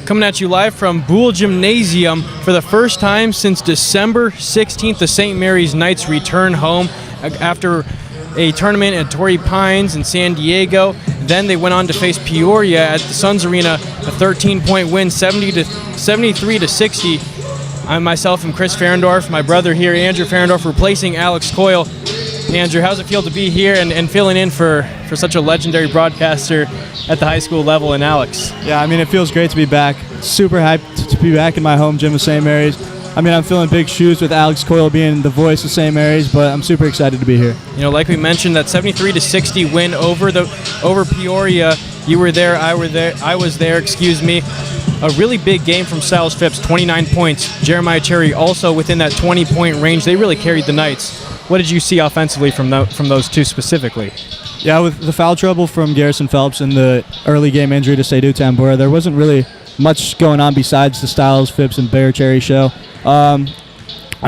Coming at you live from Butte Gymnasium for the first time since December 16th. The St. Mary's Knights return home after a tournament at Torrey Pines in San Diego. Then they went on to face Peoria at the Suns Arena, a 13-point win, 73-60. I myself am Chris Ferendorf, my brother here, Andrew Ferendorf, replacing Alex Coyle. Andrew, how's it feel to be here and filling in for such a legendary broadcaster at the high school level, and Alex? Yeah, I mean, it feels great to be back. Super hyped to be back in my home gym of St. Mary's. I mean, I'm filling big shoes with Alex Coyle being the voice of St. Mary's, but I'm super excited to be here. You know, like we mentioned, that 73-60 win over Peoria. You were there, I was there, excuse me. A really big game from Styles Phipps, 29 points. Jeremiah Cherry also within that 20-point range. They really carried the Knights. What did you see offensively from those two specifically? Yeah, with the foul trouble from Garrison Phelps and the early game injury to Seydou Tambura, there wasn't really much going on besides the Styles, Phipps, and Bear Cherry show. I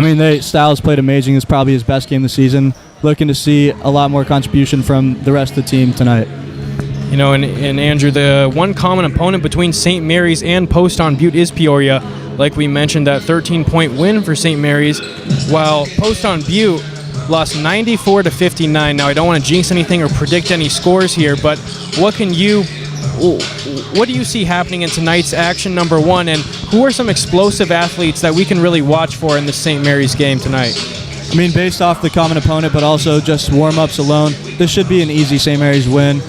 mean, Styles played amazing. It's probably his best game of the season. Looking to see a lot more contribution from the rest of the team tonight. You know, and Andrew, the one common opponent between St. Mary's and Poston Butte is Peoria. Like we mentioned, that 13-point win for St. Mary's, while Poston Butte lost 94-59. Now, I don't want to jinx anything or predict any scores here, but what do you see happening in tonight's action, number one, and who are some explosive athletes that we can really watch for in the St. Mary's game tonight? I mean, based off the common opponent, but also just warm-ups alone, this should be an easy St. Mary's win.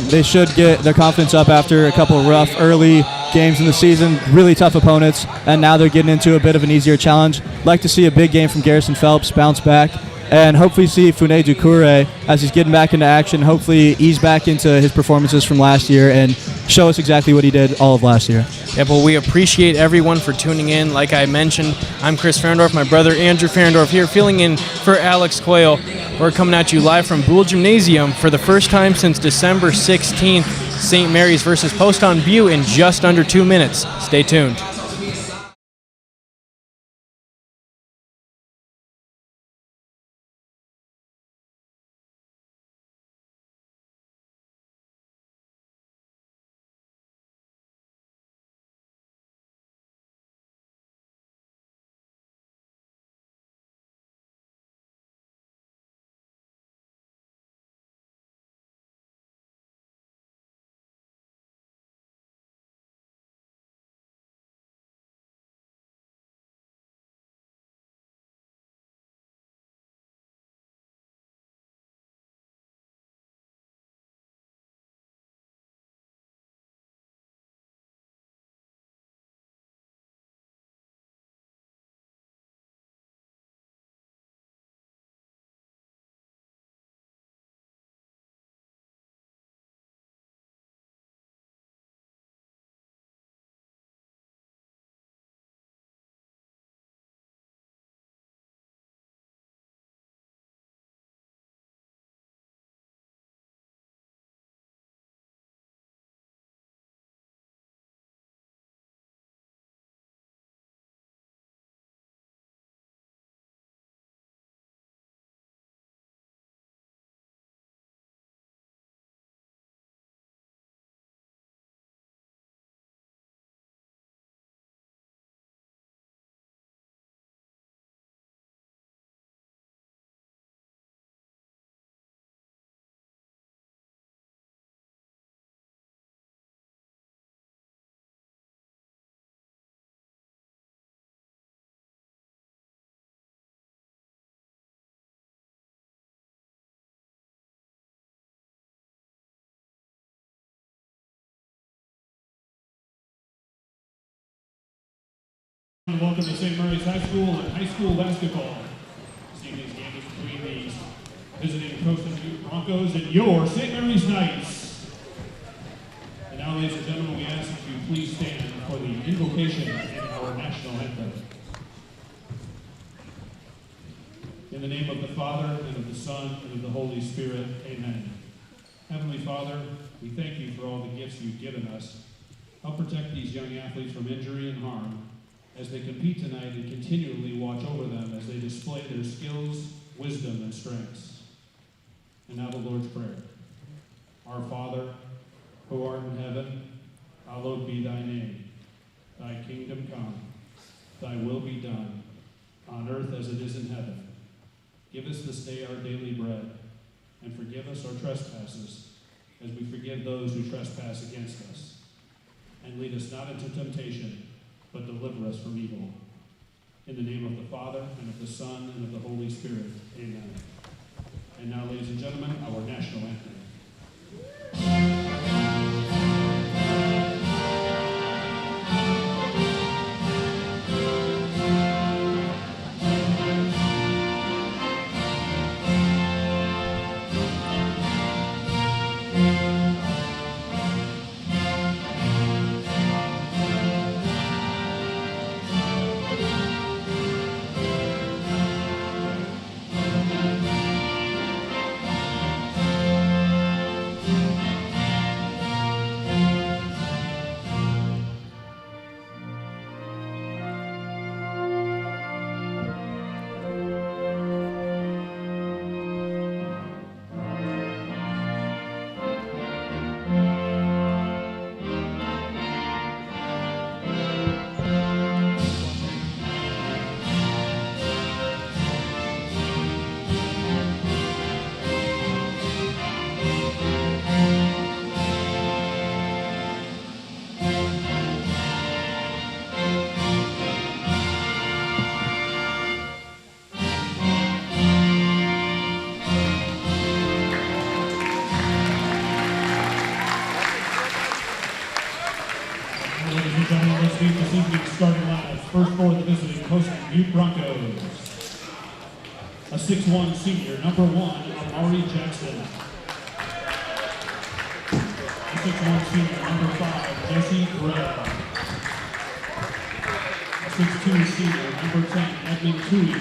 They should get their confidence up after a couple rough early games in the season, really tough opponents, and now they're getting into a bit of an easier challenge. Like to see a big game from Garrison Phelps bounce back, and hopefully see Fune Dukure as he's getting back into action, hopefully ease back into his performances from last year and show us exactly what he did all of last year. Yeah, well, we appreciate everyone for tuning in. Like I mentioned, I'm Chris Ferendorf, my brother Andrew Ferendorf here, filling in for Alex Coyle. We're coming at you live from Butte Gymnasium for the first time since December 16th. St. Mary's versus Poston Butte in just under 2 minutes. Stay tuned. Welcome to St. Mary's High School and high school basketball. This evening's game is between the visiting Poston Butte Broncos and your St. Mary's Knights. And now, ladies and gentlemen, we ask that you please stand for the invocation in our national anthem. In the name of the Father, and of the Son, and of the Holy Spirit, amen. Heavenly Father, we thank you for all the gifts you've given us. Help protect these young athletes from injury and harm as they compete tonight, and continually watch over them as they display their skills, wisdom, and strengths. And now the Lord's Prayer. Our Father, who art in heaven, hallowed be thy name. Thy kingdom come, thy will be done, on earth as it is in heaven. Give us this day our daily bread, and forgive us our trespasses, as we forgive those who trespass against us. And lead us not into temptation, but deliver us from evil. In the name of the Father, and of the Son, and of the Holy Spirit. Amen. And now, ladies and gentlemen, our national anthem. Let's meet this evening's starting lineup. First for the visiting Poston Butte Broncos. A 6'1" senior, number 1, Amari Jackson. A 6'1" senior, number 5, Jesse Gray. A 6'2" senior, number 10, Edmund Tui.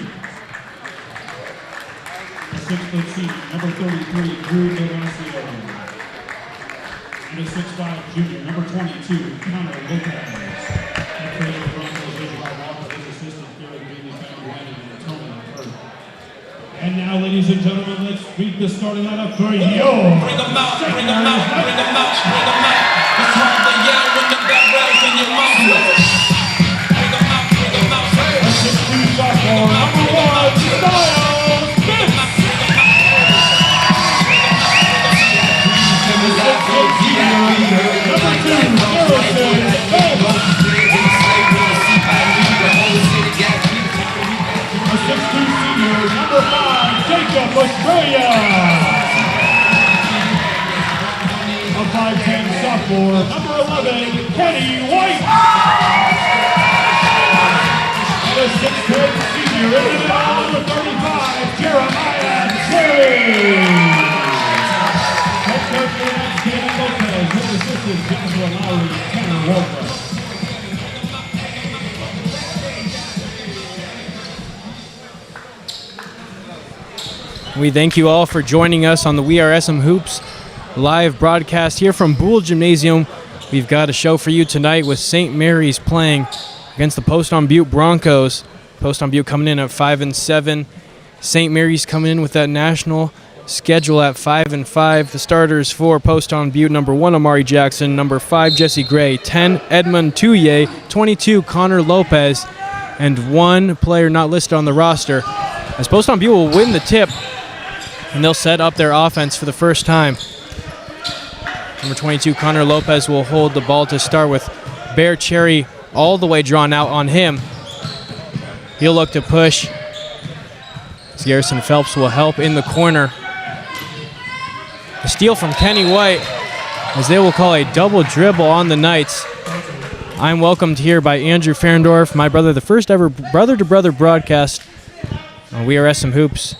A 6' senior, number 33, Drew Delasio. And a 6'5" junior, number 22, Connor Lopez. And now, ladies and gentlemen, let's meet the starting lineup for yo. Bring them out, bring them out, bring them out, bring them out. It's time to yell when the bell rattles in your mouth. Bring them out, bring them out. A 6'2" sophomore, number 1, Styles Smith. And the 6'8" junior, number 2, Harrison Bell. A 6'2" senior, number 5, Jacob Australia. A 5'10" sophomore, number 11, Kenny White. And a 6'10" senior, number 35, Jeremiah Terry. Head coach for the Knights, Danny Lopez, with assistants Joshua Lowry and Tanner Walker. We thank you all for joining us on the We Are SM Hoops live broadcast here from Boole Gymnasium. We've got a show for you tonight with St. Mary's playing against the Poston Butte Broncos. Poston Butte coming in at 5-7. St. Mary's coming in with that national schedule at 5-5. The starters for Poston Butte: number 1, Amari Jackson; number 5, Jesse Gray; 10, Edmund Touye; 22, Connor Lopez; and 1 player not listed on the roster. As Poston Butte will win the tip, and they'll set up their offense for the first time. Number 22, Connor Lopez, will hold the ball to start with Bear Cherry all the way drawn out on him. He'll look to push. Garrison Phelps will help in the corner. A steal from Kenny White, as they will call a double dribble on the Knights. I'm welcomed here by Andrew Ferendorf, my brother, the first ever brother-to-brother broadcast on We Are SM Hoops.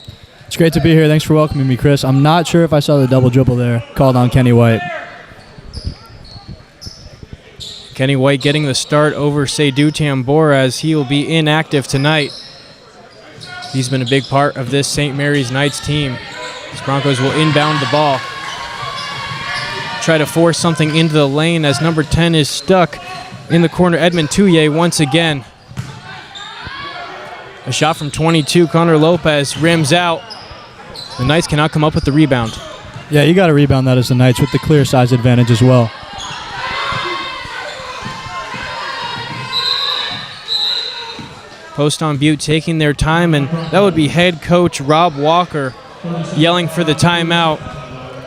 It's great to be here. Thanks for welcoming me, Chris. I'm not sure if I saw the double dribble there called on Kenny White. Kenny White getting the start over Seydou Tambor, as he will be inactive tonight. He's been a big part of this St. Mary's Knights team. The Broncos will inbound the ball. Try to force something into the lane as number 10 is stuck in the corner. Edmund Touye once again. A shot from 22, Connor Lopez rims out. The Knights cannot come up with the rebound. Yeah, you got to rebound that as the Knights with the clear size advantage as well. Poston Butte taking their time, and that would be head coach Rob Walker yelling for the timeout.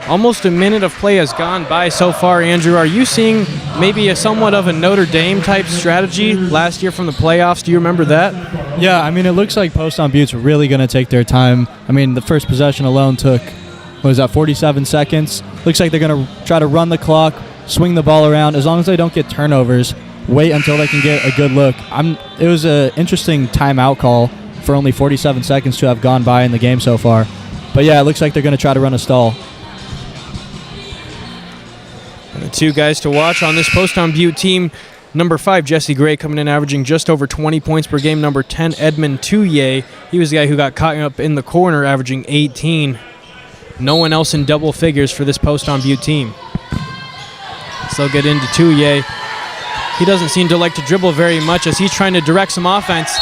Almost a minute of play has gone by so far. Andrew, are you seeing maybe a somewhat of a Notre Dame type strategy last year from the playoffs? Do you remember that? Yeah, I mean, it looks like Poston Butte's really going to take their time. I mean, the first possession alone took, 47 seconds. Looks like they're going to try to run the clock, swing the ball around. As long as they don't get turnovers, wait until they can get a good look. It was an interesting timeout call for only 47 seconds to have gone by in the game so far. But yeah, it looks like they're going to try to run a stall. And the two guys to watch on this Poston Butte team, number 5, Jesse Gray, coming in averaging just over 20 points per game. Number 10, Edmund Touye. He was the guy who got caught up in the corner, averaging 18. No one else in double figures for this Poston Butte team. So they'll get into Touye. He doesn't seem to like to dribble very much as he's trying to direct some offense.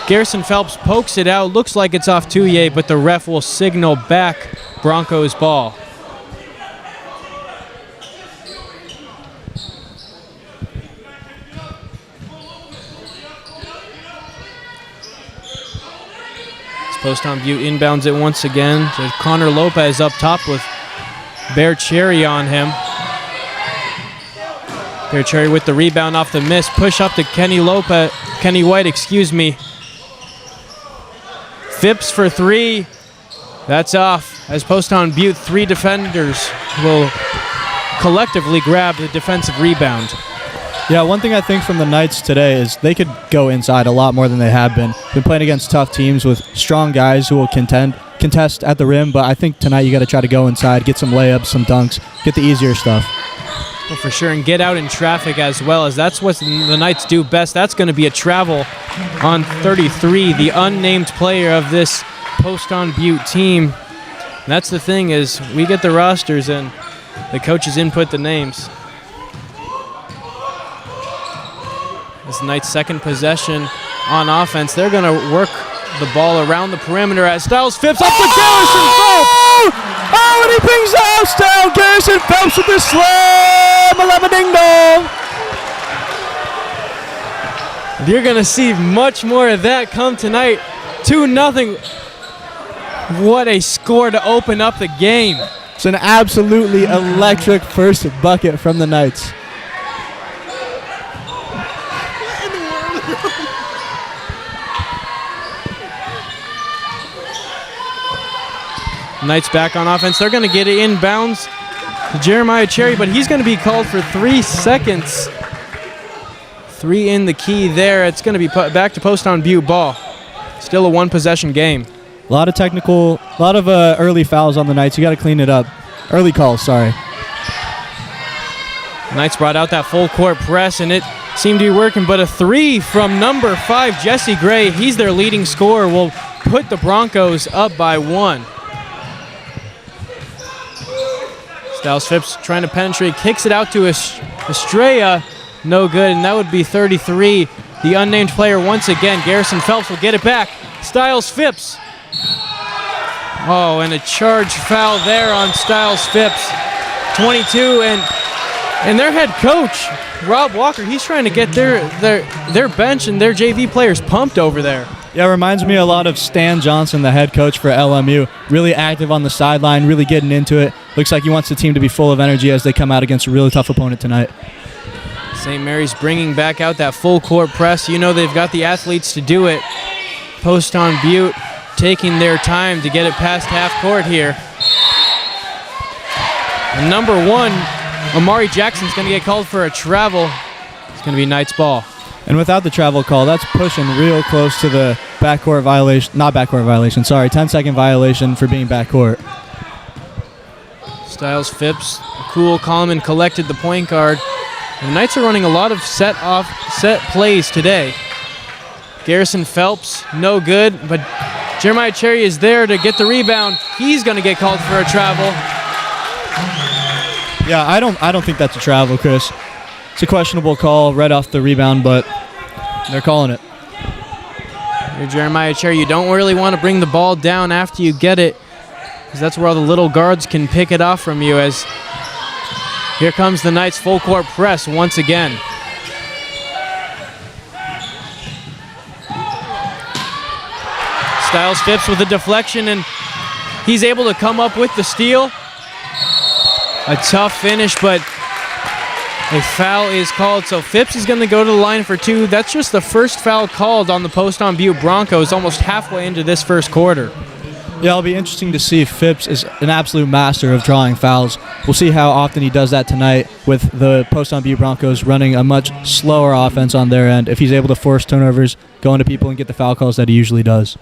Garrison Phelps pokes it out. Looks like it's off Touye, but the ref will signal back Broncos ball. Poston Butte inbounds it once again to Connor Lopez up top with Bear Cherry on him. Bear Cherry with the rebound off the miss. Push up to Kenny White. Phipps for 3. That's off as Poston Butte 3 defenders will collectively grab the defensive rebound. Yeah, one thing I think from the Knights today is they could go inside a lot more than they have been. Been playing against tough teams with strong guys who will contest at the rim, but I think tonight you got to try to go inside, get some layups, some dunks, get the easier stuff. Well, for sure, and get out in traffic as well, as that's what the Knights do best. That's going to be a travel on 33, the unnamed player of this Poston Butte team. And that's the thing, is we get the rosters and the coaches input the names. This Knights' second possession on offense. They're going to work the ball around the perimeter as Styles Phipps up to Garrison Phelps. Oh, and he brings the house down. Garrison Phelps with the slam. 11 ding dong. You're going to see much more of that come tonight. 2-0. What a score to open up the game. It's an absolutely electric first bucket from the Knights. Knights back on offense. They're going to get it inbounds to Jeremiah Cherry, but he's going to be called for 3 seconds. 3 in the key there. It's going to be put back to Poston Butte ball. Still a 1-possession game. A lot of early fouls on the Knights. You got to clean it up. Early calls, sorry. Knights brought out that full court press, and it seemed to be working, but a 3 from number 5, Jesse Gray. He's their leading scorer. Will put the Broncos up by 1. Styles Phipps trying to penetrate, kicks it out to Estrella. No good, and that would be 33. The unnamed player once again. Garrison Phelps will get it back. Styles Phipps. Oh, and a charge foul there on Styles Phipps. 22, and their head coach, Rob Walker, he's trying to get their bench and their JV players pumped over there. Yeah, it reminds me a lot of Stan Johnson, the head coach for LMU. Really active on the sideline, really getting into it. Looks like he wants the team to be full of energy as they come out against a really tough opponent tonight. St. Mary's bringing back out that full court press. You know they've got the athletes to do it. Poston Butte taking their time to get it past half court here. And number 1, Amari Jackson's going to get called for a travel. It's going to be Knights ball. And without the travel call, that's pushing real close to the backcourt violation. Not backcourt violation, sorry. 10-second violation for being backcourt. Styles Phipps, cool, calm, and collected the point guard. The Knights are running a lot of set plays today. Garrison Phelps, no good, but Jeremiah Cherry is there to get the rebound. He's going to get called for a travel. Yeah, I don't think that's a travel, Chris. It's a questionable call right off the rebound, but they're calling it. You're Jeremiah Cherry. You don't really want to bring the ball down after you get it, because that's where all the little guards can pick it off from you. As here comes the Knights full court press once again. Styles Phipps with a deflection, and he's able to come up with the steal. A tough finish, but a foul is called, so Phipps is going to go to the line for 2. That's just the first foul called on the Poston Butte Broncos almost halfway into this first quarter. Yeah, it'll be interesting to see if Phipps is an absolute master of drawing fouls. We'll see how often he does that tonight with the Poston Butte Broncos running a much slower offense on their end, if he's able to force turnovers, go into people, and get the foul calls that he usually does.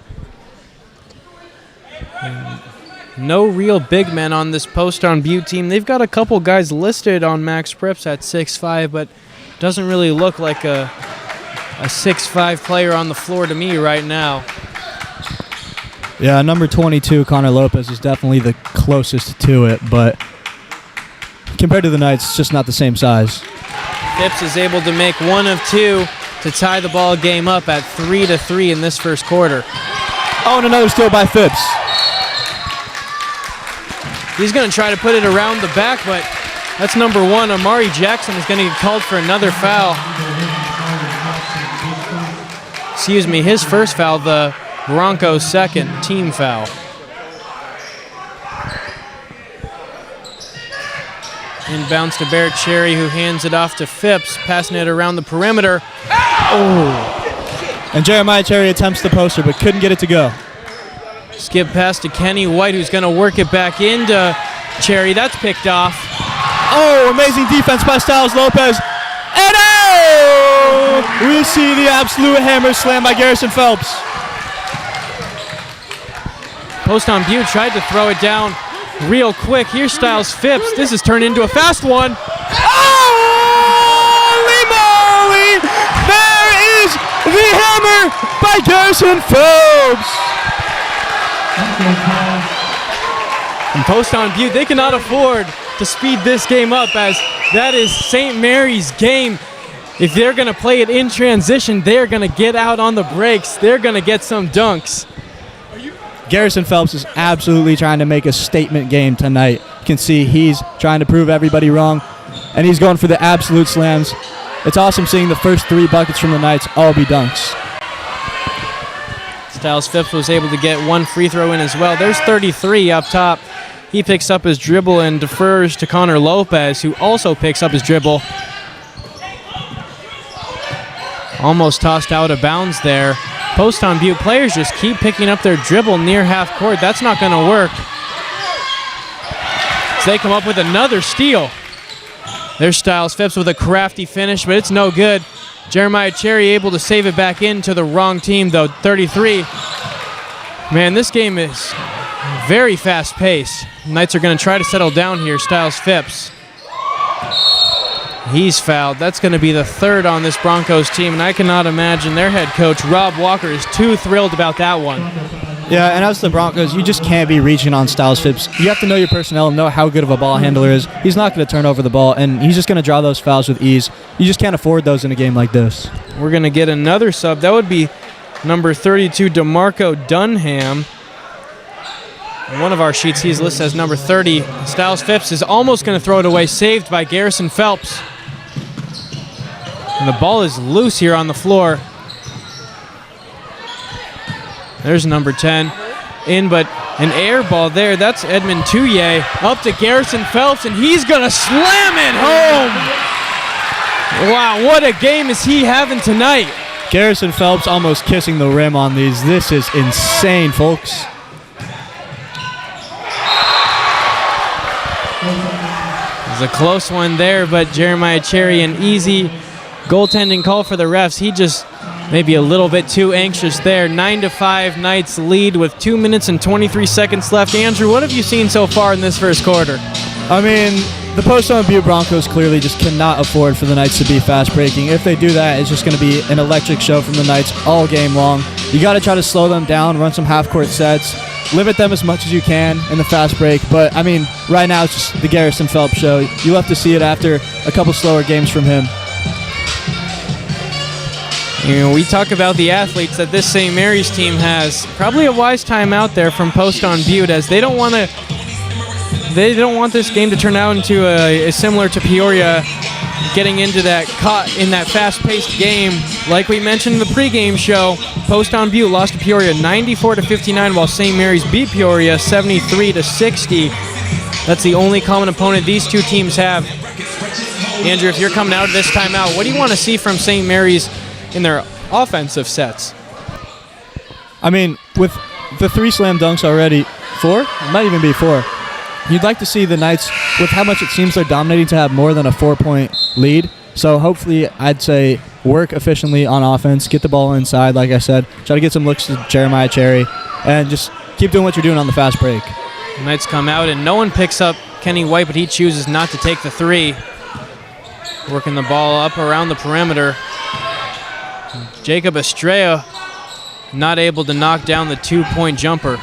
No real big men on this Poston Butte team. They've got a couple guys listed on Max Preps at 6'5", but doesn't really look like a 6'5" player on the floor to me right now. Yeah, number 22, Connor Lopez, is definitely the closest to it, but compared to the Knights, it's just not the same size. Phipps is able to make 1 of 2 to tie the ball game up at 3-3 in this first quarter. Oh, and another steal by Phipps. He's going to try to put it around the back, but that's number 1. Amari Jackson is going to get called for another foul. Excuse me, his first foul, the Broncos' second team foul. Inbounds to Barrett Cherry, who hands it off to Phipps, passing it around the perimeter. Oh! And Jeremiah Cherry attempts the poster, but couldn't get it to go. Skip pass to Kenny White, who's going to work it back into Cherry. That's picked off. Oh, amazing defense by Styles Lopez. And oh! We see the absolute hammer slam by Garrison Phelps. Poston Butte tried to throw it down real quick. Here's Styles Phipps. This has turned into a fast one. Holy moly! There is the hammer by Garrison Phelps. And Poston Butte, they cannot afford to speed this game up, as that is St. Mary's game. If they're going to play it in transition, they're going to get out on the breaks. They're going to get some dunks. Garrison Phelps is absolutely trying to make a statement game tonight. You can see he's trying to prove everybody wrong, and he's going for the absolute slams. It's awesome seeing the first 3 buckets from the Knights all be dunks. Styles Phipps was able to get 1 free throw in as well. There's 33 up top. He picks up his dribble and defers to Connor Lopez, who also picks up his dribble. Almost tossed out of bounds there. Poston Butte players just keep picking up their dribble near half court. That's not going to work. So they come up with another steal. There's Styles Phipps with a crafty finish, but it's no good. Jeremiah Cherry able to save it back into the wrong team, though. 33. Man, this game is very fast-paced. Knights are going to try to settle down here. Styles Phipps. He's fouled. That's going to be the 3rd on this Broncos team, and I cannot imagine their head coach, Rob Walker, is too thrilled about that one. Yeah, and as the Broncos, you just can't be reaching on Styles Phipps. You have to know your personnel and know how good of a ball handler is. He's not going to turn over the ball, and he's just going to draw those fouls with ease. You just can't afford those in a game like this. We're going to get another sub. That would be number 32, DeMarco Dunham. On one of our sheets, he's listed as number 30. Styles Phipps is almost going to throw it away, saved by Garrison Phelps. And the ball is loose here on the floor. There's number 10 in, but an air ball there. That's Edmund Touye up to Garrison Phelps, and he's going to slam it home. Wow, what a game is he having tonight. Garrison Phelps almost kissing the rim on these. This is insane, folks. It was a close one there, but Jeremiah Cherry, an easy goaltending call for the refs. He just maybe a little bit too anxious there. 9-5 Knights lead with 2 minutes and 23 seconds left. Andrew, what have you seen so far in this first quarter? I mean, the Poston Butte Broncos clearly just cannot afford for the Knights to be fast breaking. If they do that, it's just going to be an electric show from the Knights all game long. You got to try to slow them down, run some half-court sets, limit them as much as you can in the fast break. But, I mean, right now it's just the Garrison Phelps show. You'll have to see it after a couple slower games from him. You know, we talk about the athletes that this St. Mary's team has. Probably a wise time out there from Poston Butte, as they don't want to they don't want this game to turn out into a similar to Peoria getting into that in that fast-paced game. Like we mentioned in the pregame show, Poston Butte lost to Peoria 94-59, while St. Mary's beat Peoria 73-60. That's the only common opponent these two teams have. Andrew, if you're coming out of this timeout, what do you want to see from St. Mary's in their offensive sets? I mean, with the 3 slam dunks already, 4? It might even be 4. You'd like to see the Knights, with how much it seems they're dominating, to have more than a 4-point lead. So hopefully, I'd say, work efficiently on offense, get the ball inside, like I said, try to get some looks to Jeremiah Cherry, and just keep doing what you're doing on the fast break. The Knights come out, and no one picks up Kenny White, but he chooses not to take the 3. Working the ball up around the perimeter. Jacob Estrella not able to knock down the 2-point jumper.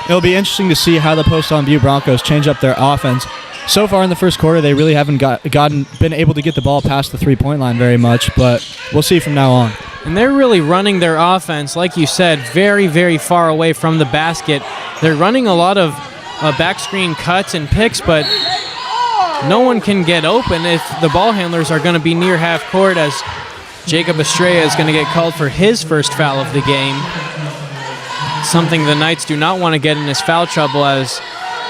It'll be interesting to see how the Poston Butte Broncos change up their offense. So far in the first quarter, they really haven't been able to get the ball past the 3-point line very much, but we'll see from now on. And they're really running their offense, like you said, very, very far away from the basket. They're running a lot of back screen cuts and picks, but no one can get open if the ball handlers are going to be near half court, as Jacob Estrella is going to get called for his first foul of the game. Something the Knights do not want to get in this foul trouble, as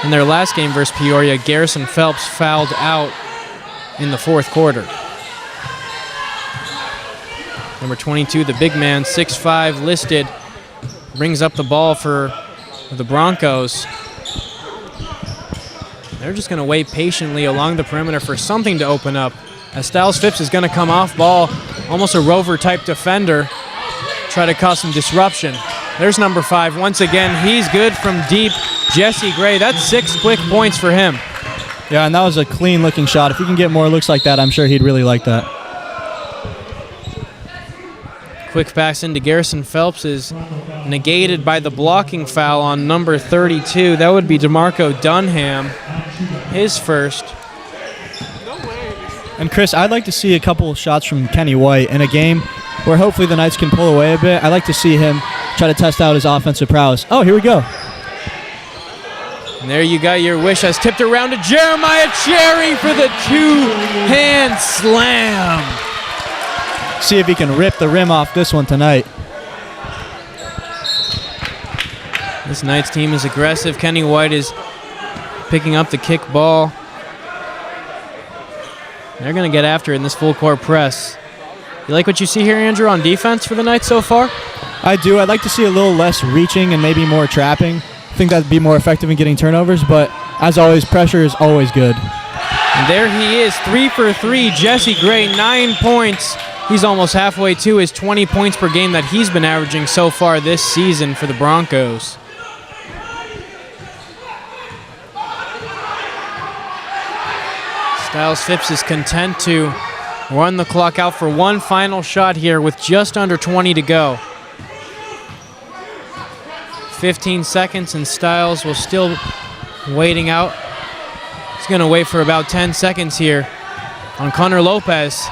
in their last game versus Peoria, Garrison Phelps fouled out in the fourth quarter. Number 22, the big man, 6'5", listed, brings up the ball for the Broncos. They're just going to wait patiently along the perimeter for something to open up, as Styles Phipps is going to come off ball, almost a rover-type defender, try to cause some disruption. There's number 5. Once again, he's good from deep. Jesse Gray, that's 6 quick points for him. Yeah, and that was a clean-looking shot. If he can get more looks like that, I'm sure he'd really like that. Quick pass into Garrison Phelps is negated by the blocking foul on number 32. That would be DeMarco Dunham, his first. And Chris, I'd like to see a couple of shots from Kenny White in a game where hopefully the Knights can pull away a bit. I'd like to see him try to test out his offensive prowess. Oh, here we go. And there you got your wish, as tipped around to Jeremiah Cherry for the 2-hand slam. See if he can rip the rim off this one tonight. This Knights team is aggressive. Kenny White is picking up the kick ball. They're going to get after it in this full court press. You like what you see here, Andrew, on defense for the Knights so far? I do. I'd like to see a little less reaching and maybe more trapping. I think that'd be more effective in getting turnovers, but as always, pressure is always good. And there he is, 3 for 3. Jesse Gray, 9 points. He's almost halfway to his 20 points per game that he's been averaging so far this season for the Broncos. Styles Phipps is content to run the clock out for one final shot here with just under 20 to go. 15 seconds, and Styles will still waiting out. He's going to wait for about 10 seconds here on Connor Lopez.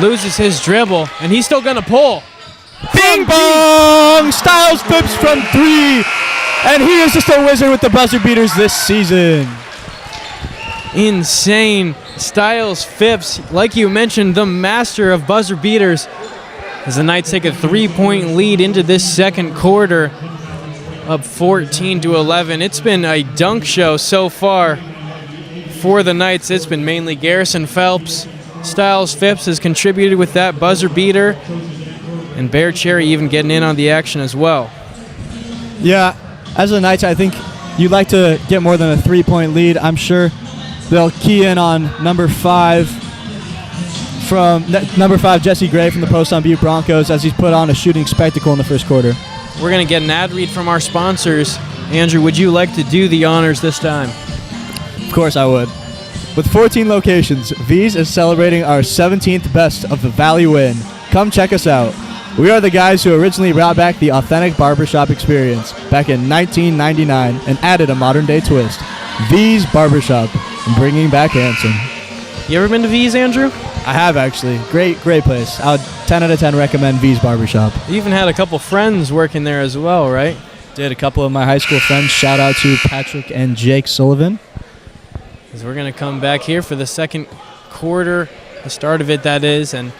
Loses his dribble, and he's still going to pull. Bing bong! Styles Phipps from 3, and he is just a wizard with the buzzer beaters this season. Insane. Styles Phipps, like you mentioned, the master of buzzer beaters, as the Knights take a 3-point lead into this second quarter, up 14-11. It's been a dunk show so far for the Knights. It's been mainly Garrison Phelps. Styles Phipps has contributed with that buzzer beater, and Bear Cherry even getting in on the action as well. Yeah, as the Knights, I think you'd like to get more than a 3-point lead. I'm sure they'll key in on number 5, Jesse Gray from the Poston Butte Broncos, as he's put on a shooting spectacle in the first quarter. We're going to get an ad read from our sponsors. Andrew, would you like to do the honors this time? Of course I would. With 14 locations, V's is celebrating our 17th best of the Valley win. Come check us out. We are the guys who originally brought back the authentic barbershop experience back in 1999 and added a modern-day twist. V's Barbershop, bringing back Hanson. You ever been to V's, Andrew? I have, actually. Great place. I would 10 out of 10 recommend V's Barbershop. You even had a couple friends working there as well, right? Did a couple of my high school friends. Shout out to Patrick and Jake Sullivan. As we're going to come back here for the second quarter, the start of it, that is, and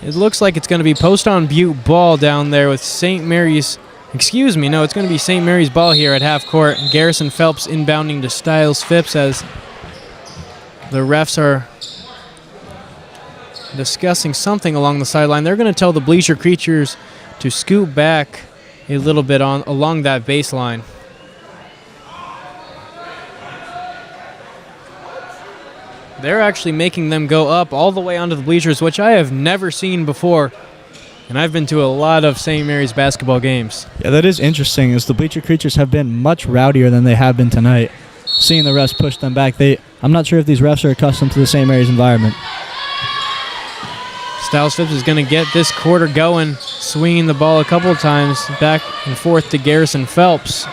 it looks like it's going to be Poston Butte ball down there with St. Mary's. Excuse me, no, it's going to be St. Mary's ball here at half court. Garrison Phelps inbounding to Styles Phipps as the refs are discussing something along the sideline. They're going to tell the bleacher creatures to scoot back a little bit along that baseline. They're actually making them go up all the way onto the bleachers, which I have never seen before. And I've been to a lot of St. Mary's basketball games. Yeah, that is interesting, as the bleacher creatures have been much rowdier than they have been tonight. Seeing the refs push them back, I'm not sure if these refs are accustomed to the St. Mary's environment. Styles Phipps is going to get this quarter going, swinging the ball a couple of times back and forth to Garrison Phelps.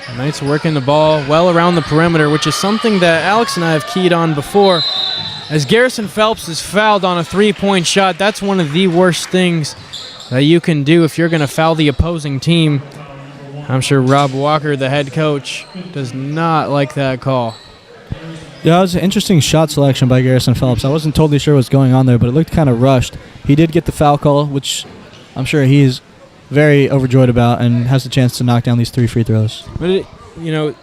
The Knights working the ball well around the perimeter, which is something that Alex and I have keyed on before. As Garrison Phelps is fouled on a three-point shot, that's one of the worst things that you can do if you're going to foul the opposing team. I'm sure Rob Walker, the head coach, does not like that call. Yeah, it was an interesting shot selection by Garrison Phelps. I wasn't totally sure what's going on there, but it looked kind of rushed. He did get the foul call, which I'm sure he's very overjoyed about and has the chance to knock down these 3 free throws. But,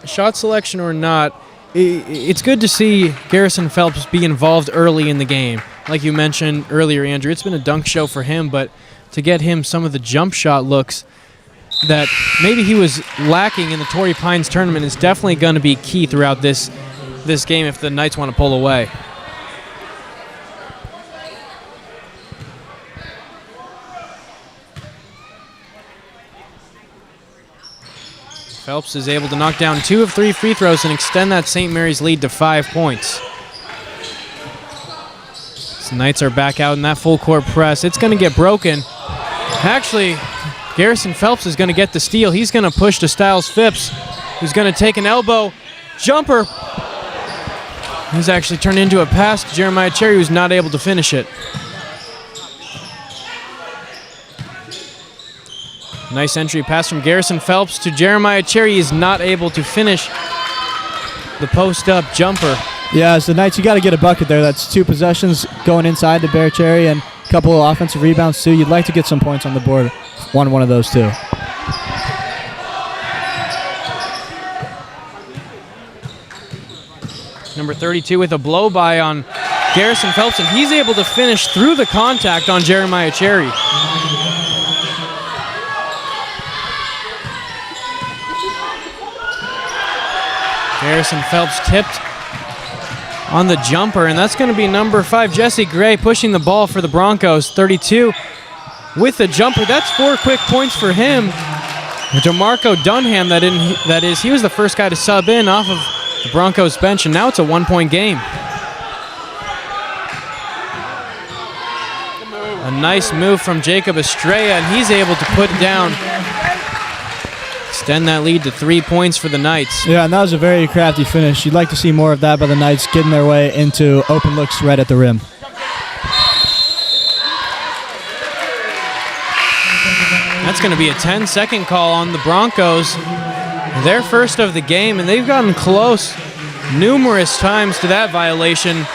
shot selection or not, it's good to see Garrison Phelps be involved early in the game. Like you mentioned earlier, Andrew, it's been a dunk show for him, but to get him some of the jump shot looks that maybe he was lacking in the Torrey Pines tournament is definitely going to be key throughout this game if the Knights want to pull away. Phelps is able to knock down 2 of 3 free throws and extend that St. Mary's lead to 5 points. The Knights are back out in that full court press. It's going to get broken. Actually, Garrison Phelps is going to get the steal. He's going to push to Styles Phipps, who's going to take an elbow jumper. He's actually turned into a pass to Jeremiah Cherry, who's not able to finish it. Nice entry pass from Garrison Phelps to Jeremiah Cherry. He is not able to finish the post-up jumper. Yeah, as the Knights, you got to get a bucket there. That's 2 possessions going inside to Bear Cherry and a couple of offensive rebounds, too. You'd like to get some points on the board. One of those, too. Number 32 with a blow-by on Garrison Phelps, and he's able to finish through the contact on Jeremiah Cherry. Garrison Phelps tipped on the jumper, and that's going to be number 5, Jesse Gray, pushing the ball for the Broncos. 32 with the jumper. That's 4 quick points for him. DeMarco Dunham, that is, he was the first guy to sub in off of the Broncos bench, and now it's a 1-point game. A nice move from Jacob Estrella, and he's able to put it down. Extend that lead to 3 points for the Knights. Yeah, and that was a very crafty finish. You'd like to see more of that by the Knights, getting their way into open looks right at the rim. That's going to be a 10-second call on the Broncos. Their first of the game, and they've gotten close numerous times to that violation.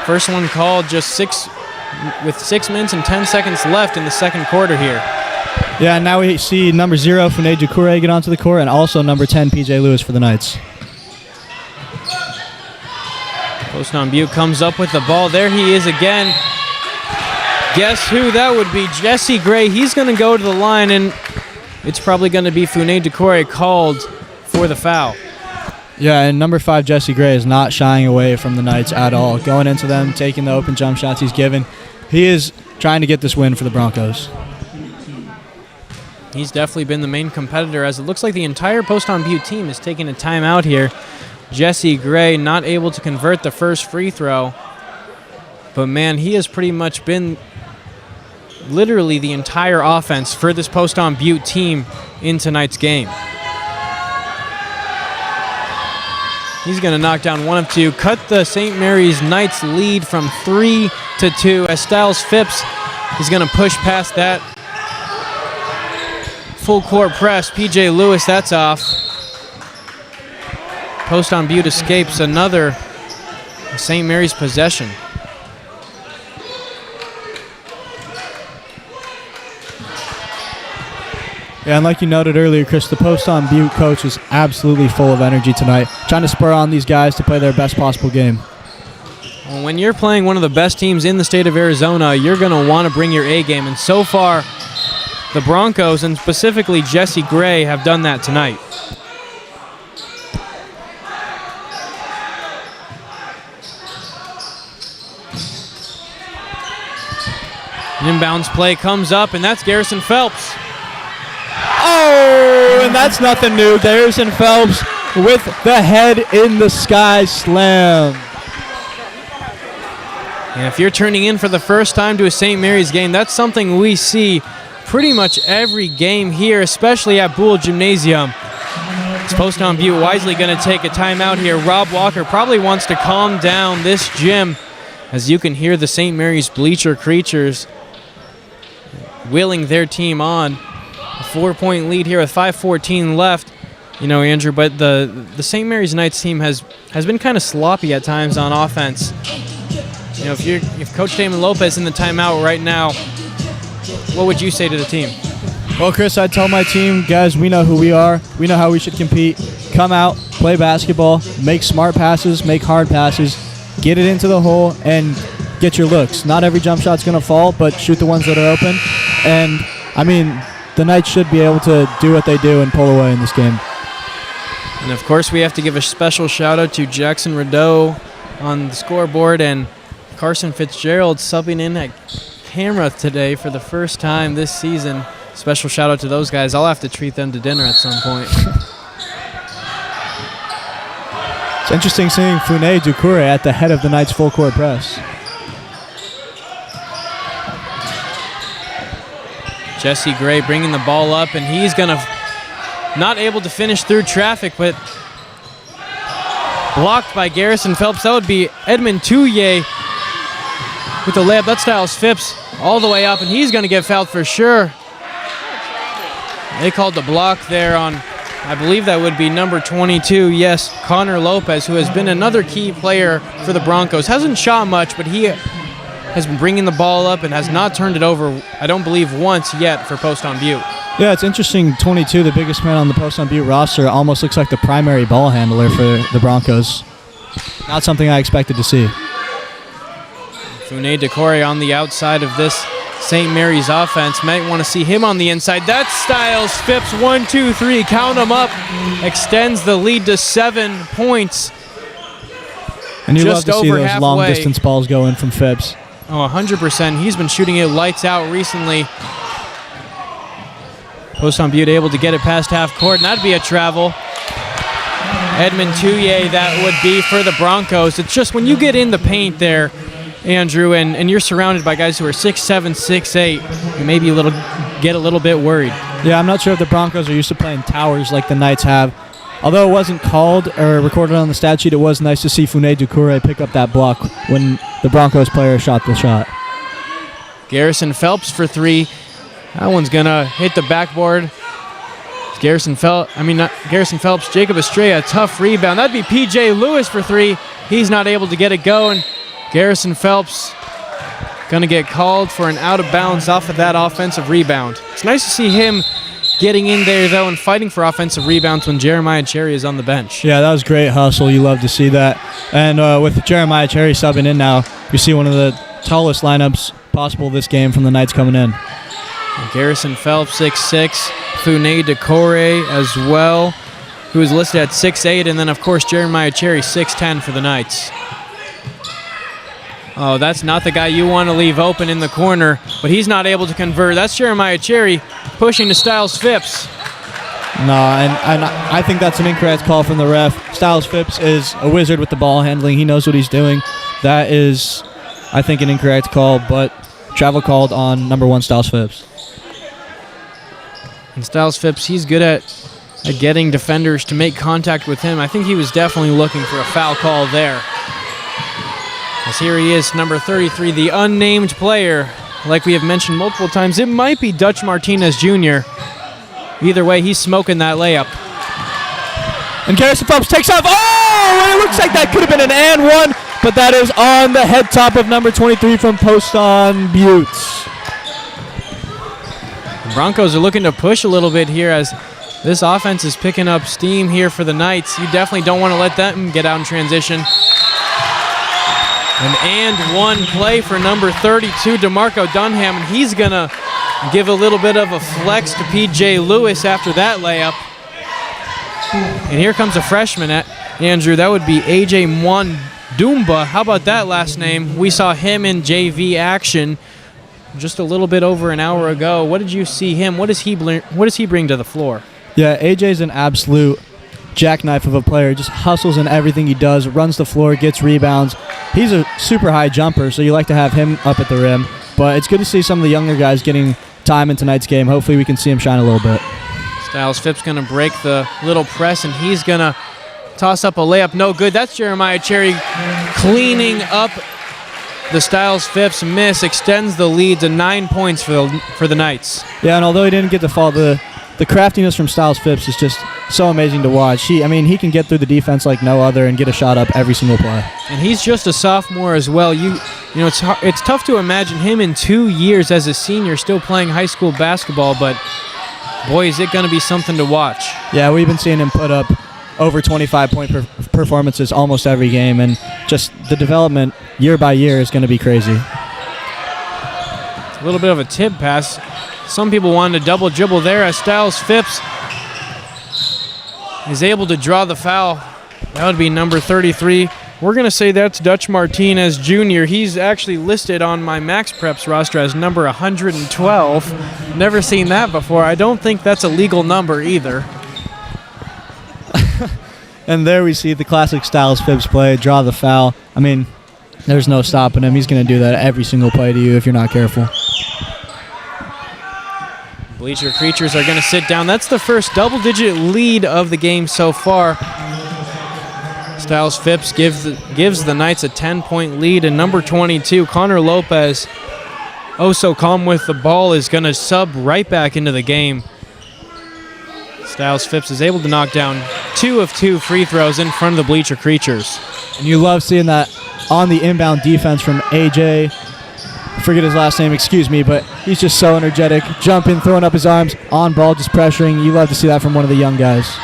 First one called with 6 minutes and 10 seconds left in the second quarter here. Yeah, and now we see number 0, Funay Jukure, get onto the court, and also number 10, PJ Lewis for the Knights. Poston Butte comes up with the ball. There he is again. Guess who that would be? Jesse Gray. He's going to go to the line, and it's probably going to be Funay Jukure called for the foul. Yeah, and number 5, Jesse Gray, is not shying away from the Knights at all. Going into them, taking the open jump shots he's given. He is trying to get this win for the Broncos. He's definitely been the main competitor, as it looks like the entire Poston Butte team is taking a timeout here. Jesse Gray not able to convert the first free throw. But, man, he has pretty much been literally the entire offense for this Poston Butte team in tonight's game. He's going to knock down 1 of 2, cut the St. Mary's Knights lead from 3 to 2 as Styles Phipps is going to push past that full court press. P.J. Lewis, that's off. Poston Butte escapes another St. Mary's possession. Yeah, and like you noted earlier, Chris, the Poston Butte coach is absolutely full of energy tonight, trying to spur on these guys to play their best possible game. Well, when you're playing one of the best teams in the state of Arizona, you're going to want to bring your A game, and so far, the Broncos, and specifically Jesse Gray, have done that tonight. An inbounds play comes up, and that's Garrison Phelps. Oh, and that's nothing new. Garrison Phelps with the head in the sky slam. And if you're turning in for the first time to a St. Mary's game, that's something we see pretty much every game here, especially at Boole Gymnasium. It's Poston Butte wisely going to take a timeout here. Rob Walker probably wants to calm down this gym, as you can hear the St. Mary's bleacher creatures willing their team on. A 4-point lead here with 5:14 left. You know, Andrew, but the St. Mary's Knights team has been kind of sloppy at times on offense. You know, if Coach Damon Lopez in the timeout right now, what would you say to the team? Well, Chris, I'd tell my team, guys, we know who we are. We know how we should compete. Come out, play basketball, make smart passes, make hard passes, get it into the hole, and get your looks. Not every jump shot's going to fall, but shoot the ones that are open. And, I mean, the Knights should be able to do what they do and pull away in this game. And, of course, we have to give a special shout-out to Jackson Rideau on the scoreboard and Carson Fitzgerald subbing in at camera today for the first time this season. Special shout-out to those guys. I'll have to treat them to dinner at some point. It's interesting seeing Fune Dukure at the head of the Knights' full court press. Jesse Gray bringing the ball up, and he's going to not able to finish through traffic, but blocked by Garrison Phelps. That would be Edmund Touye with the layup. That's Styles Phipps all the way up, and he's going to get fouled for sure. They called the block there on, I believe that would be number 22. Yes, Connor Lopez, who has been another key player for the Broncos. Hasn't shot much, but he has been bringing the ball up and has not turned it over, I don't believe, once yet for Poston Butte. Yeah, it's interesting. 22, the biggest man on the Poston Butte roster, almost looks like the primary ball handler for the Broncos. Not something I expected to see. Fune Decore on the outside of this St. Mary's offense. Might want to see him on the inside. That's Styles Phipps. 1, 2, 3. Count them up. Extends the lead to 7 points. And you love Just to see over those halfway. long-distance balls go in from Phipps. Oh, 100%. He's been shooting it lights out recently. Poston Butte able to get it past half court, and that'd be a travel. Edmund Touye, that would be for the Broncos. It's just when you get in the paint there, Andrew, and you're surrounded by guys who are 6'7", 6'8", you maybe get a little bit worried. Yeah, I'm not sure if the Broncos are used to playing towers like the Knights have. Although it wasn't called or recorded on the stat sheet, it was nice to see Fune Dukure pick up that block when the Broncos player shot the shot. Garrison Phelps for 3. That one's going to hit the backboard. Garrison Phelps, Jacob Estrella, tough rebound. That'd be P.J. Lewis for 3. He's not able to get it going. Garrison Phelps going to get called for an out of bounds off of that offensive rebound. It's nice to see him getting in there, though, and fighting for offensive rebounds when Jeremiah Cherry is on the bench. Yeah, that was great hustle. You love to see that. And with Jeremiah Cherry subbing in now, you see one of the tallest lineups possible this game from the Knights coming in. Garrison Phelps, 6'6", Fune Decore as well, who is listed at 6'8", and then, of course, Jeremiah Cherry, 6'10", for the Knights. Oh, that's not the guy you want to leave open in the corner, but he's not able to convert. That's Jeremiah Cherry pushing to Styles Phipps. No, and I think that's an incorrect call from the ref. Styles Phipps is a wizard with the ball handling. He knows what he's doing. That is, I think, an incorrect call, but travel called on number 1, Styles Phipps. And Styles Phipps, he's good at getting defenders to make contact with him. I think he was definitely looking for a foul call there. As here he is, number 33, the unnamed player. Like we have mentioned multiple times, it might be Dutch Martinez Jr. Either way, he's smoking that layup. And Garrison Phelps takes off. Oh, and it looks like that could have been an and one, but that is on the head top of number 23 from Poston Butte. Broncos are looking to push a little bit here as this offense is picking up steam here for the Knights. You definitely don't want to let them get out in transition. An and one play for number 32, DeMarco Dunham, and he's going to give a little bit of a flex to P.J. Lewis after that layup. And here comes a freshman, Andrew. That would be A.J. Mwandumba. How about that last name? We saw him in JV action just a little bit over an hour ago. What did you see him? What does he bring to the floor? Yeah, AJ's an absolute jackknife of a player. Just hustles in everything he does, runs the floor, gets rebounds. He's a super high jumper, so you like to have him up at the rim. But it's good to see some of the younger guys getting time in tonight's game. Hopefully we can see him shine a little bit. Styles Phipps going to break the little press, and he's going to toss up a layup. No good. That's Jeremiah Cherry cleaning up the Styles Phipps miss, extends the lead to 9 points for the Knights. Yeah, and although he didn't get the fall, the craftiness from Styles Phipps is just so amazing to watch. He can get through the defense like no other and get a shot up every single play. And he's just a sophomore as well. You know, it's tough to imagine him in 2 years as a senior still playing high school basketball, but boy, is it going to be something to watch. Yeah, we've been seeing him put up over 25-point performances almost every game, and just the development year by year is going to be crazy. A little bit of a tip pass. Some people wanted to double dribble there as Styles Phipps is able to draw the foul. That would be number 33. We're going to say that's Dutch Martinez Jr. He's actually listed on my Max Preps roster as number 112. Never seen that before. I don't think that's a legal number either. And there we see the classic Styles Phipps play, draw the foul. I mean, there's no stopping him. He's going to do that every single play to you if you're not careful. Bleacher Creatures are going to sit down. That's the first double-digit lead of the game so far. Styles Phipps gives the Knights a 10-point lead, and number 22, Connor Lopez, oh so calm with the ball, is going to sub right back into the game. Styles Phipps is able to knock down 2 of 2 free throws in front of the Bleacher Creatures. And you love seeing that on the inbound defense from AJ. I forget his last name, excuse me, but he's just so energetic, jumping, throwing up his arms, on ball, just pressuring. You love to see that from one of the young guys.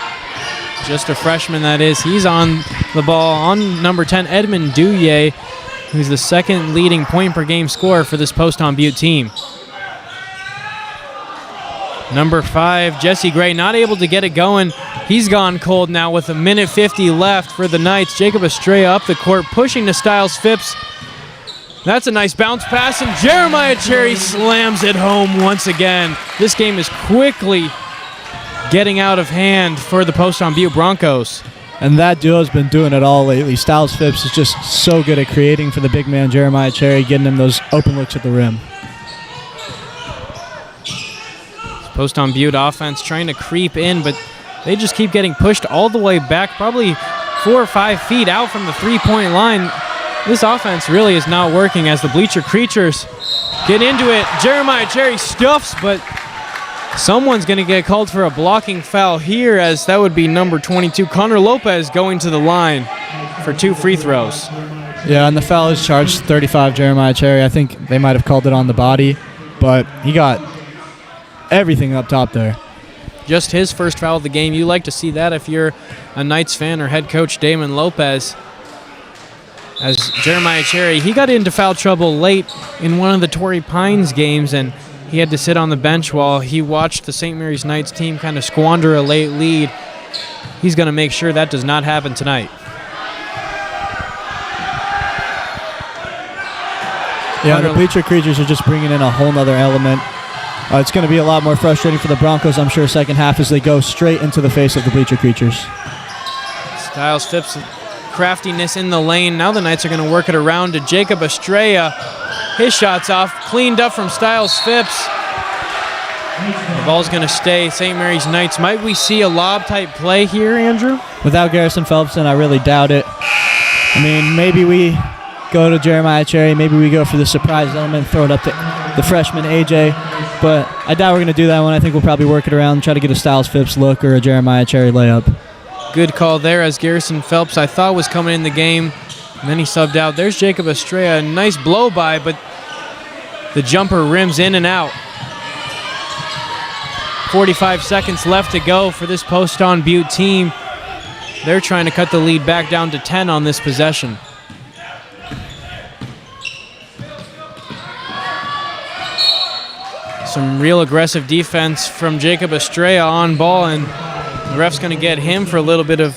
Just a freshman, that is. He's on the ball on number 10, Edmund Douye, who's the second leading point per game scorer for this Poston Butte team. Number 5, Jesse Gray, not able to get it going. He's gone cold now with 1:50 left for the Knights. Jacob Estrella up the court, pushing to Styles Phipps. That's a nice bounce pass, and Jeremiah Cherry slams it home once again. This game is quickly getting out of hand for the Poston Butte Broncos. And that duo's been doing it all lately. Styles Phipps is just so good at creating for the big man, Jeremiah Cherry, getting him those open looks at the rim. Poston Butte offense trying to creep in, but they just keep getting pushed all the way back, probably 4 or 5 feet out from the three-point line. This offense really is not working as the Bleacher Creatures get into it. Jeremiah Cherry stuffs, but someone's going to get called for a blocking foul here, as that would be number 22, Connor Lopez, going to the line for 2 free throws. Yeah, and the foul is charged 35, Jeremiah Cherry. I think they might have called it on the body, but he got everything up top there. Just his first foul of the game. You like to see that if you're a Knights fan or head coach Damon Lopez. As Jeremiah Cherry, he got into foul trouble late in one of the Torrey Pines games, and he had to sit on the bench while he watched the St. Mary's Knights team kind of squander a late lead. He's going to make sure that does not happen tonight. Yeah, the Bleacher Creatures are just bringing in a whole nother element. It's going to be a lot more frustrating for the Broncos, I'm sure, second half as they go straight into the face of the Bleacher Creatures. Styles Phipps, craftiness in the lane. Now the Knights are going to work it around to Jacob Estrella. His shot's off, cleaned up from Styles Phipps. The ball's going to stay St. Mary's Knights. Might we see a lob-type play here, Andrew? Without Garrison Phelpson, I really doubt it. I mean, maybe we go to Jeremiah Cherry. Maybe we go for the surprise element, throw it up to the freshman AJ, but I doubt we're going to do that one. I think we'll probably work it around, try to get a Styles Phipps look or a Jeremiah Cherry layup. Good call there, as Garrison Phelps, I thought, was coming in the game. And then he subbed out. There's Jacob Estrella. Nice blow by, but the jumper rims in and out. 45 seconds left to go for this Poston Butte team. They're trying to cut the lead back down to 10 on this possession. Some real aggressive defense from Jacob Estrella on ball, and the ref's going to get him for a little bit of,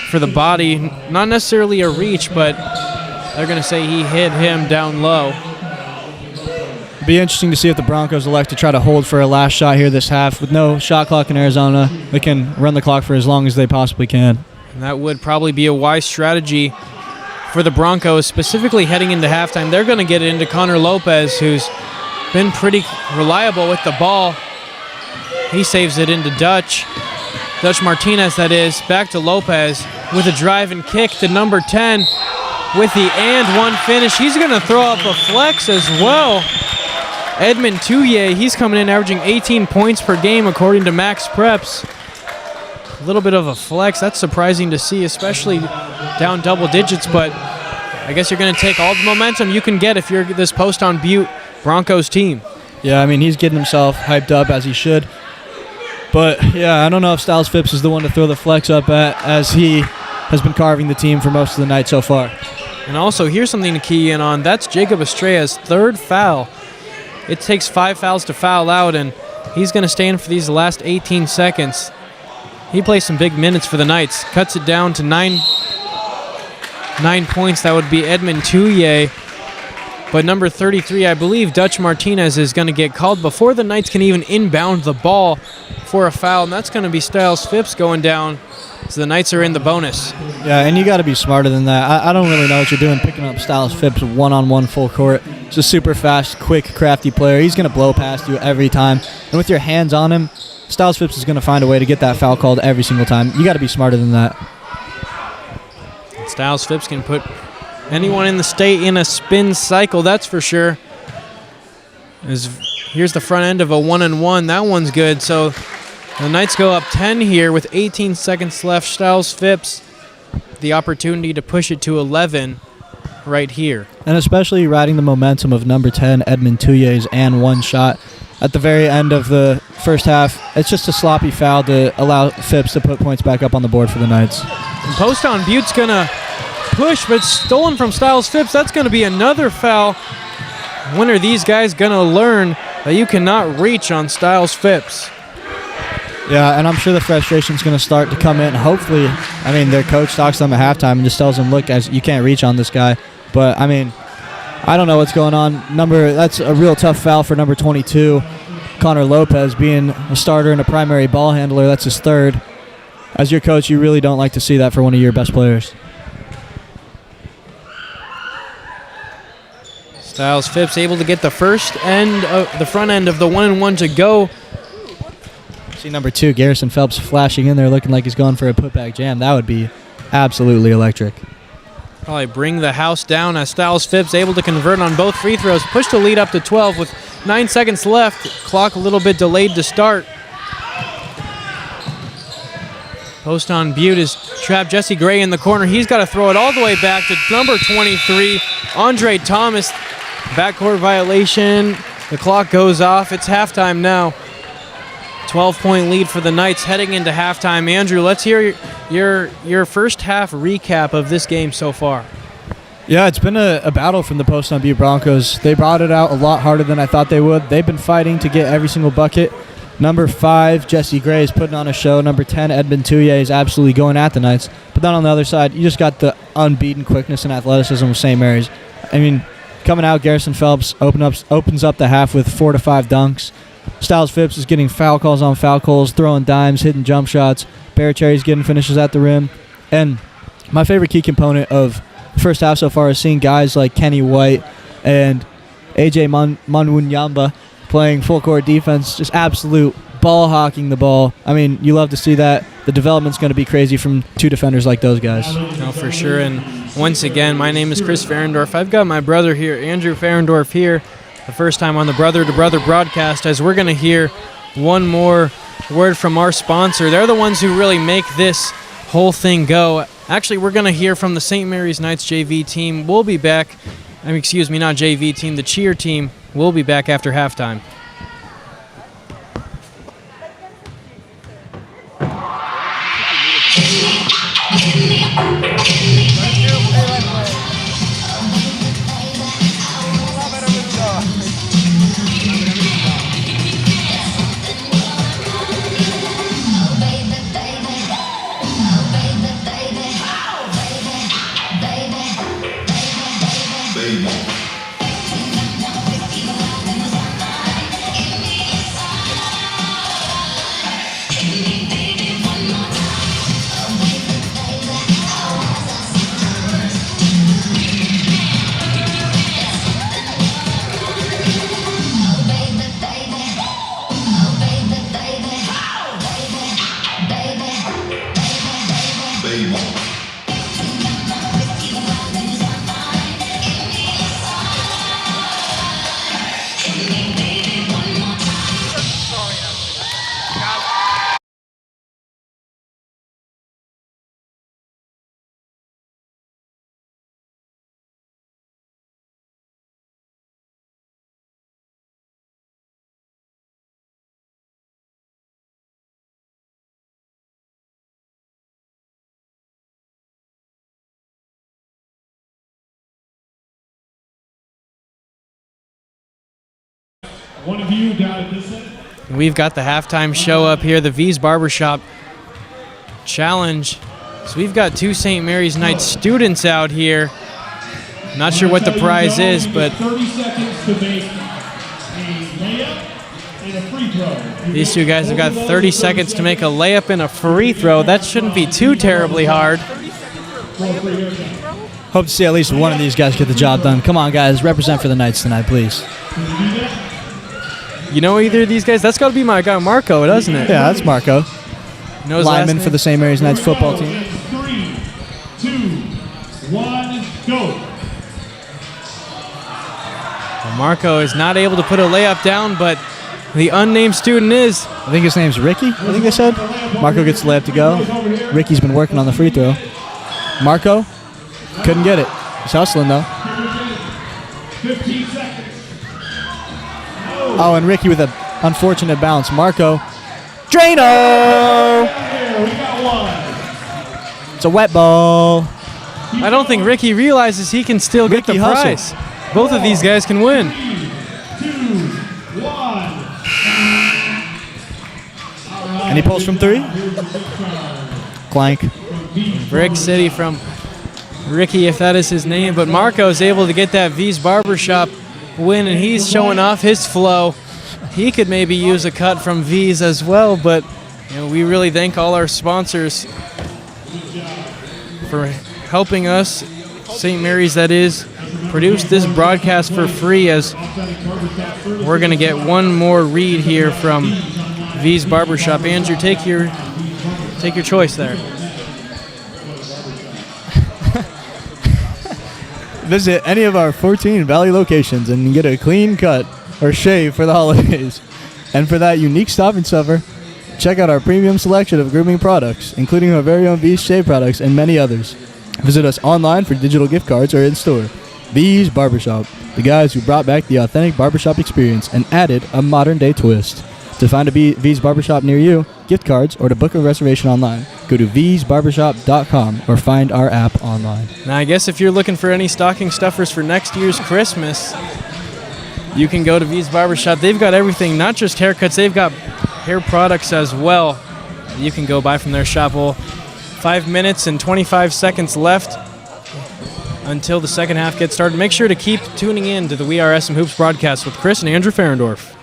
for the body. Not necessarily a reach, but they're going to say he hit him down low. It'll be interesting to see if the Broncos elect to try to hold for a last shot here this half. With no shot clock in Arizona, they can run the clock for as long as they possibly can. And that would probably be a wise strategy for the Broncos, specifically heading into halftime. They're going to get it into Connor Lopez, who's been pretty reliable with the ball. He saves it into Dutch Martinez, that is. Back to Lopez with a drive and kick to number 10 with the and one finish. He's going to throw up a flex as well. Edmund Touye, he's coming in averaging 18 points per game according to Max Preps. A little bit of a flex. That's surprising to see, especially down double digits, but I guess you're going to take all the momentum you can get if you're this Poston Butte Broncos team. Yeah, I mean, he's getting himself hyped up as he should. But, yeah, I don't know if Styles Phipps is the one to throw the flex up at, as he has been carving the team for most of the night so far. And also, here's something to key in on. That's Jacob Estrella's third foul. It takes 5 fouls to foul out, and he's going to stay in for these last 18 seconds. He plays some big minutes for the Knights. Cuts it down to 9 points. That would be Edmund Touye. But number 33, I believe Dutch Martinez is going to get called before the Knights can even inbound the ball for a foul, and that's going to be Styles Phipps going down. So the Knights are in the bonus. Yeah, and you got to be smarter than that. I don't really know what you're doing picking up Styles Phipps one-on-one full court. He's a super fast, quick, crafty player. He's going to blow past you every time. And with your hands on him, Styles Phipps is going to find a way to get that foul called every single time. You got to be smarter than that. Styles Phipps can put anyone in the state in a spin cycle, that's for sure. Here's the front end of a 1-and-1. That one's good. So the Knights go up 10 here with 18 seconds left. Styles Phipps, the opportunity to push it to 11 right here. And especially riding the momentum of number 10, Edmund Touye's and one shot at the very end of the first half. It's just a sloppy foul to allow Phipps to put points back up on the board for the Knights. And Poston Butte's going to push, but stolen from Styles Phipps. That's going to be another foul. When are these guys going to learn that you cannot reach on Styles Phipps? Yeah, and I'm sure the frustration's going to start to come in. Hopefully, I mean, their coach talks to them at halftime and just tells them, look, guys, you can't reach on this guy. But, I mean, I don't know what's going on. That's a real tough foul for number 22, Connor Lopez, being a starter and a primary ball handler. That's his third. As your coach, you really don't like to see that for one of your best players. Styles Phipps able to get the front end of the 1-and-1 to go. See number 2, Garrison Phelps, flashing in there looking like he's going for a putback jam. That would be absolutely electric. Probably bring the house down as Styles Phipps able to convert on both free throws. Push the lead up to 12 with 9 seconds left. Clock a little bit delayed to start. Poston Butte is trapped. Jesse Gray in the corner. He's got to throw it all the way back to number 23, Andre Thomas. Backcourt violation. The clock goes off. It's halftime now. 12-point lead for the Knights heading into halftime. Andrew, let's hear your first half recap of this game so far. Yeah, it's been a battle from the Poston Butte Broncos. They brought it out a lot harder than I thought they would. They've been fighting to get every single bucket. Number 5, Jesse Gray is putting on a show. Number 10, Edmund Touye is absolutely going at the Knights. But then on the other side, you just got the unbeaten quickness and athleticism of St. Mary's. I mean, coming out, Garrison Phelps opens up the half with 4 to 5 dunks. Styles Phipps is getting foul calls on foul calls, throwing dimes, hitting jump shots. Cherry's getting finishes at the rim. And my favorite key component of the first half so far is seeing guys like Kenny White and AJ Manwunyamba playing full court defense, just absolute ball hawking the ball. I mean, you love to see that. The development's going to be crazy from 2 defenders like those guys. No, for sure. And once again, my name is Chris Ferendorf. I've got my brother here, Andrew Ferendorf, here the first time on the Brother to Brother broadcast, as we're going to hear one more word from our sponsor. They're the ones who really make this whole thing go. Actually, we're going to hear from the St. Mary's Knights JV team. We'll be back. Excuse me, not JV team, the cheer team. We'll be back after halftime. One of you got it this end. We've got the halftime show up here, the V's Barbershop Challenge. So we've got two St. Mary's Knights students out here. Not sure what the prize is, but 30 seconds to make a layup and a free throw. these two guys have got 30 seconds to make a layup and a free throw. That shouldn't be too terribly hard. Hope to see at least one of these guys get the job done. Come on, guys. Represent for the Knights tonight, please. You know either of these guys? That's got to be my guy Marco, doesn't it? Yeah, that's Marco. Know his last Lineman name? for the St. Mary's Knights football team. 3, 2, 1, go. Well, Marco is not able to put a layup down, but the unnamed student is. I think his name's Ricky, I think they said. Marco gets the layup to go. Ricky's been working on the free throw. Marco couldn't get it. He's hustling, though. 15 seconds. Oh, and Ricky with an unfortunate bounce. Marco. Drano! There, we got one. It's a wet ball. I don't think Ricky realizes he can still get the Ricky prize. Both of these guys can win. 3, 2, 1. And he pulls from three. Clank. Brick City from Ricky, if that is his name. But Marco is able to get that V's Barbershop win, and he's showing off his flow. He could maybe use a cut from V's as well, but we really thank all our sponsors for helping us, St. Mary's that is, produce this broadcast for free, as we're going to get one more read here from V's Barbershop. Andrew, take your choice there. Visit any of our 14 Valley locations and get a clean cut or shave for the holidays. And for that unique stocking stuffer, check out our premium selection of grooming products, including our very own V's shave products and many others. Visit us online for digital gift cards or in store. V's Barbershop, the guys who brought back the authentic barbershop experience and added a modern day twist. To find a V's Barbershop near you, gift cards, or to book a reservation online, go to vsbarbershop.com or find our app online. Now, I guess if you're looking for any stocking stuffers for next year's Christmas, you can go to V's Barbershop. They've got everything, not just haircuts, they've got hair products as well. You can go buy from their shop. Well, 5 minutes and 25 seconds left until the second half gets started. Make sure to keep tuning in to the We Are SM Hoops broadcast with Chris and Andrew Ferendorf.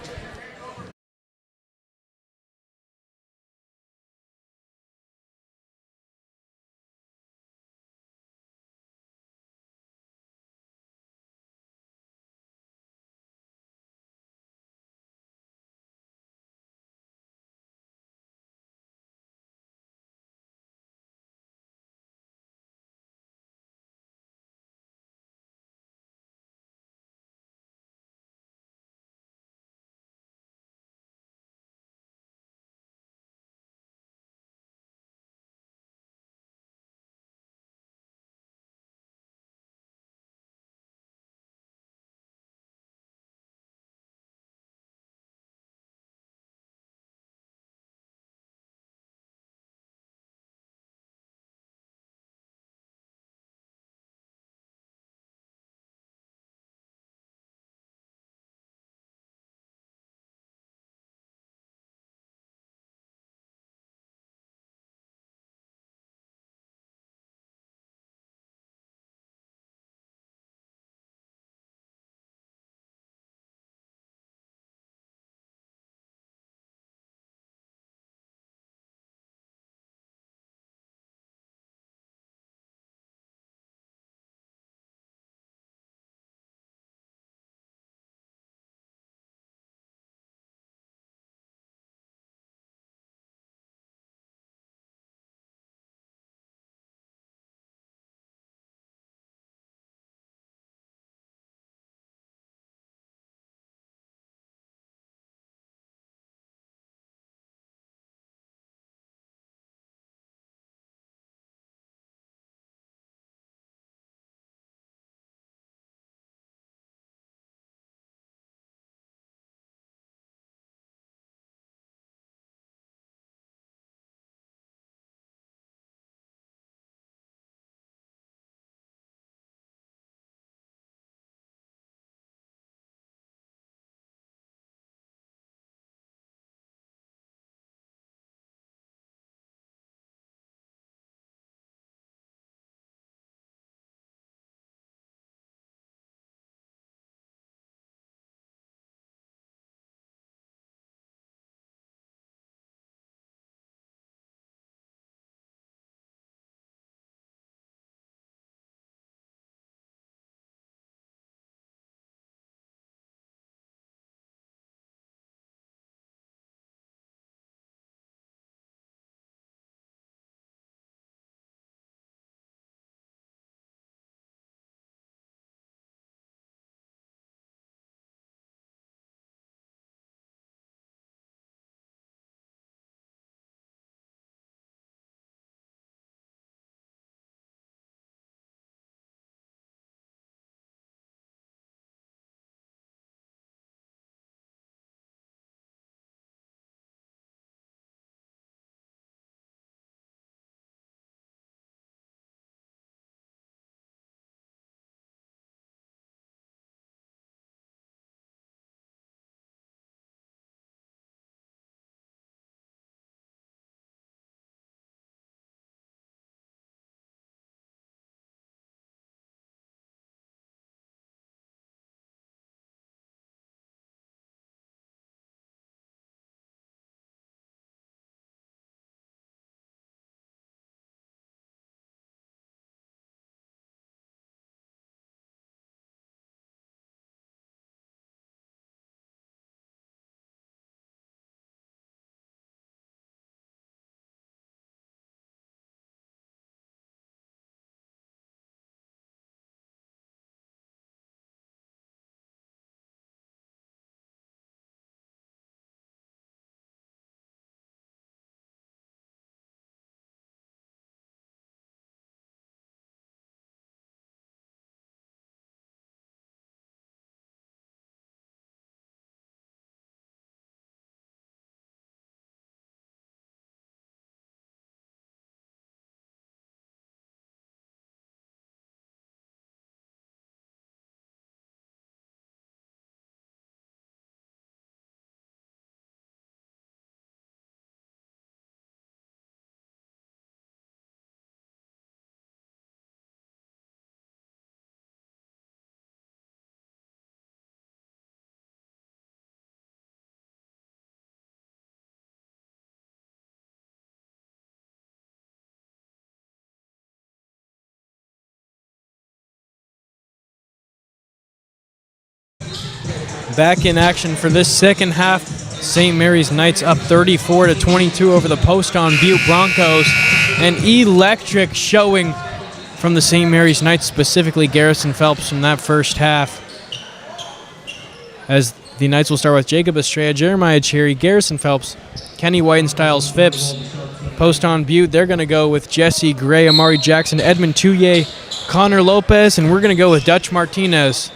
Back in action for this second half. St. Mary's Knights up 34-22 over the Poston Butte Broncos. An electric showing from the St. Mary's Knights, specifically Garrison Phelps from that first half. As the Knights will start with Jacob Estrella, Jeremiah Cherry, Garrison Phelps, Kenny White, and Styles Phipps. Poston Butte, they're going to go with Jesse Gray, Amari Jackson, Edmund Touye, Connor Lopez, and we're going to go with Dutch Martinez,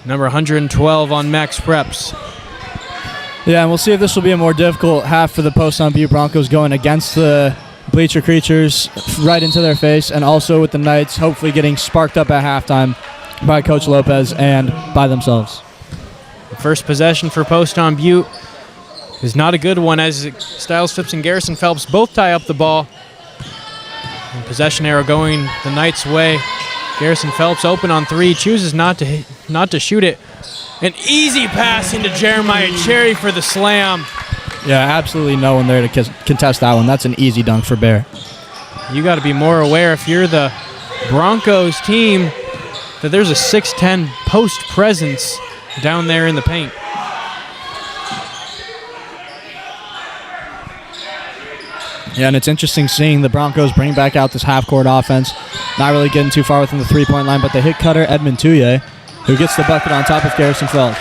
number 112 on Max Preps. Yeah, and we'll see if this will be a more difficult half for the Poston Butte Broncos going against the Bleacher Creatures right into their face, and also with the Knights hopefully getting sparked up at halftime by Coach Lopez and by themselves. The first possession for Poston Butte is not a good one, as Styles Phipps and Garrison Phelps both tie up the ball. And possession arrow going the Knights' way. Garrison Phelps open on three, chooses not to shoot it. An easy pass into Jeremiah Cherry for the slam. Yeah, absolutely no one there to contest that one. That's an easy dunk for Bear. You got to be more aware if you're the Broncos team that there's a 6'10" post presence down there in the paint. Yeah, and it's interesting seeing the Broncos bring back out this half-court offense. Not really getting too far within the three-point line, but the hit cutter, Edmund Touye, who gets the bucket on top of Garrison Phelps.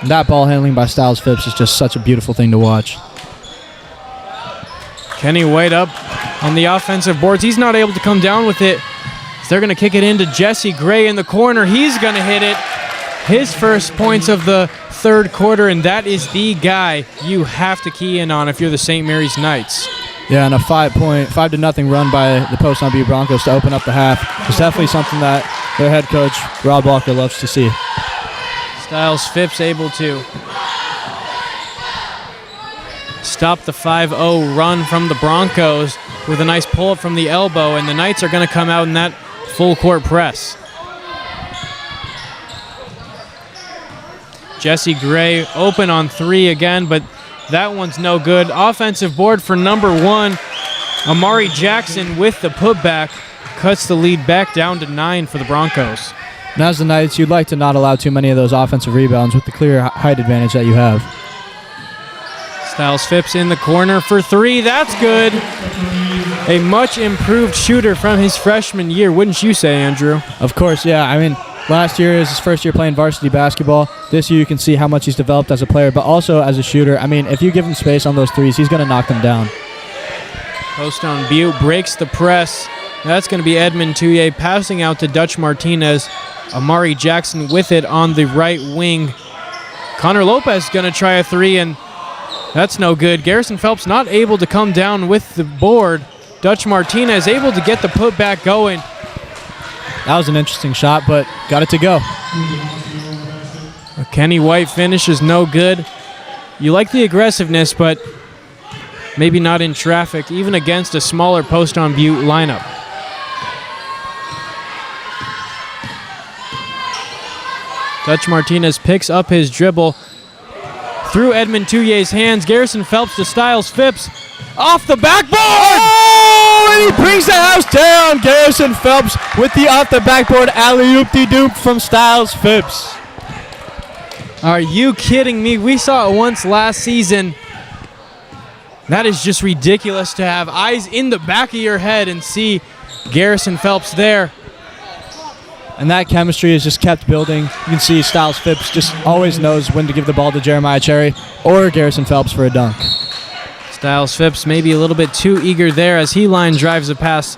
That ball handling by Styles Phipps is just such a beautiful thing to watch. Kenny White up on the offensive boards. He's not able to come down with it. So they're going to kick it into Jesse Gray in the corner. He's going to hit it. His first points of the third quarter, and that is the guy you have to key in on if you're the St. Mary's Knights. Yeah, and a 5-0 run by the Poston Butte Broncos to open up the half. It's definitely something that their head coach, Rob Walker, loves to see. Styles Phipps able to stop the 5-0 run from the Broncos with a nice pull-up from the elbow, and the Knights are going to come out in that full-court press. Jesse Gray open on three again, but that one's no good. Offensive board for number one. Amari Jackson with the putback cuts the lead back down to 9 for the Broncos. And as the Knights, you'd like to not allow too many of those offensive rebounds with the clear height advantage that you have. Styles Phipps in the corner for three. That's good. A much improved shooter from his freshman year, wouldn't you say, Andrew? Of course, yeah. I mean, last year is his first year playing varsity basketball. This year you can see how much he's developed as a player, but also as a shooter. I mean, if you give him space on those threes, he's going to knock them down. Poston Butte breaks the press. That's going to be Edmund Touye passing out to Dutch Martinez. Amari Jackson with it on the right wing. Connor Lopez going to try a three, and that's no good. Garrison Phelps not able to come down with the board. Dutch Martinez able to get the putback going. That was an interesting shot, but got it to go. Kenny White finish is no good. You like the aggressiveness, but maybe not in traffic, even against a smaller Poston Butte lineup. Dutch Martinez picks up his dribble through Edmund Touye's hands. Garrison Phelps to Styles Phipps. Off the backboard! Oh, and he brings the house down. Garrison Phelps with the off the backboard alley-oop-de-doop from Styles Phipps. Are you kidding me? We saw it once last season. That is just ridiculous to have eyes in the back of your head and see Garrison Phelps there. And that chemistry is just kept building. You can see Styles Phipps just always knows when to give the ball to Jeremiah Cherry or Garrison Phelps for a dunk. Styles Phipps maybe a little bit too eager there as he line drives a pass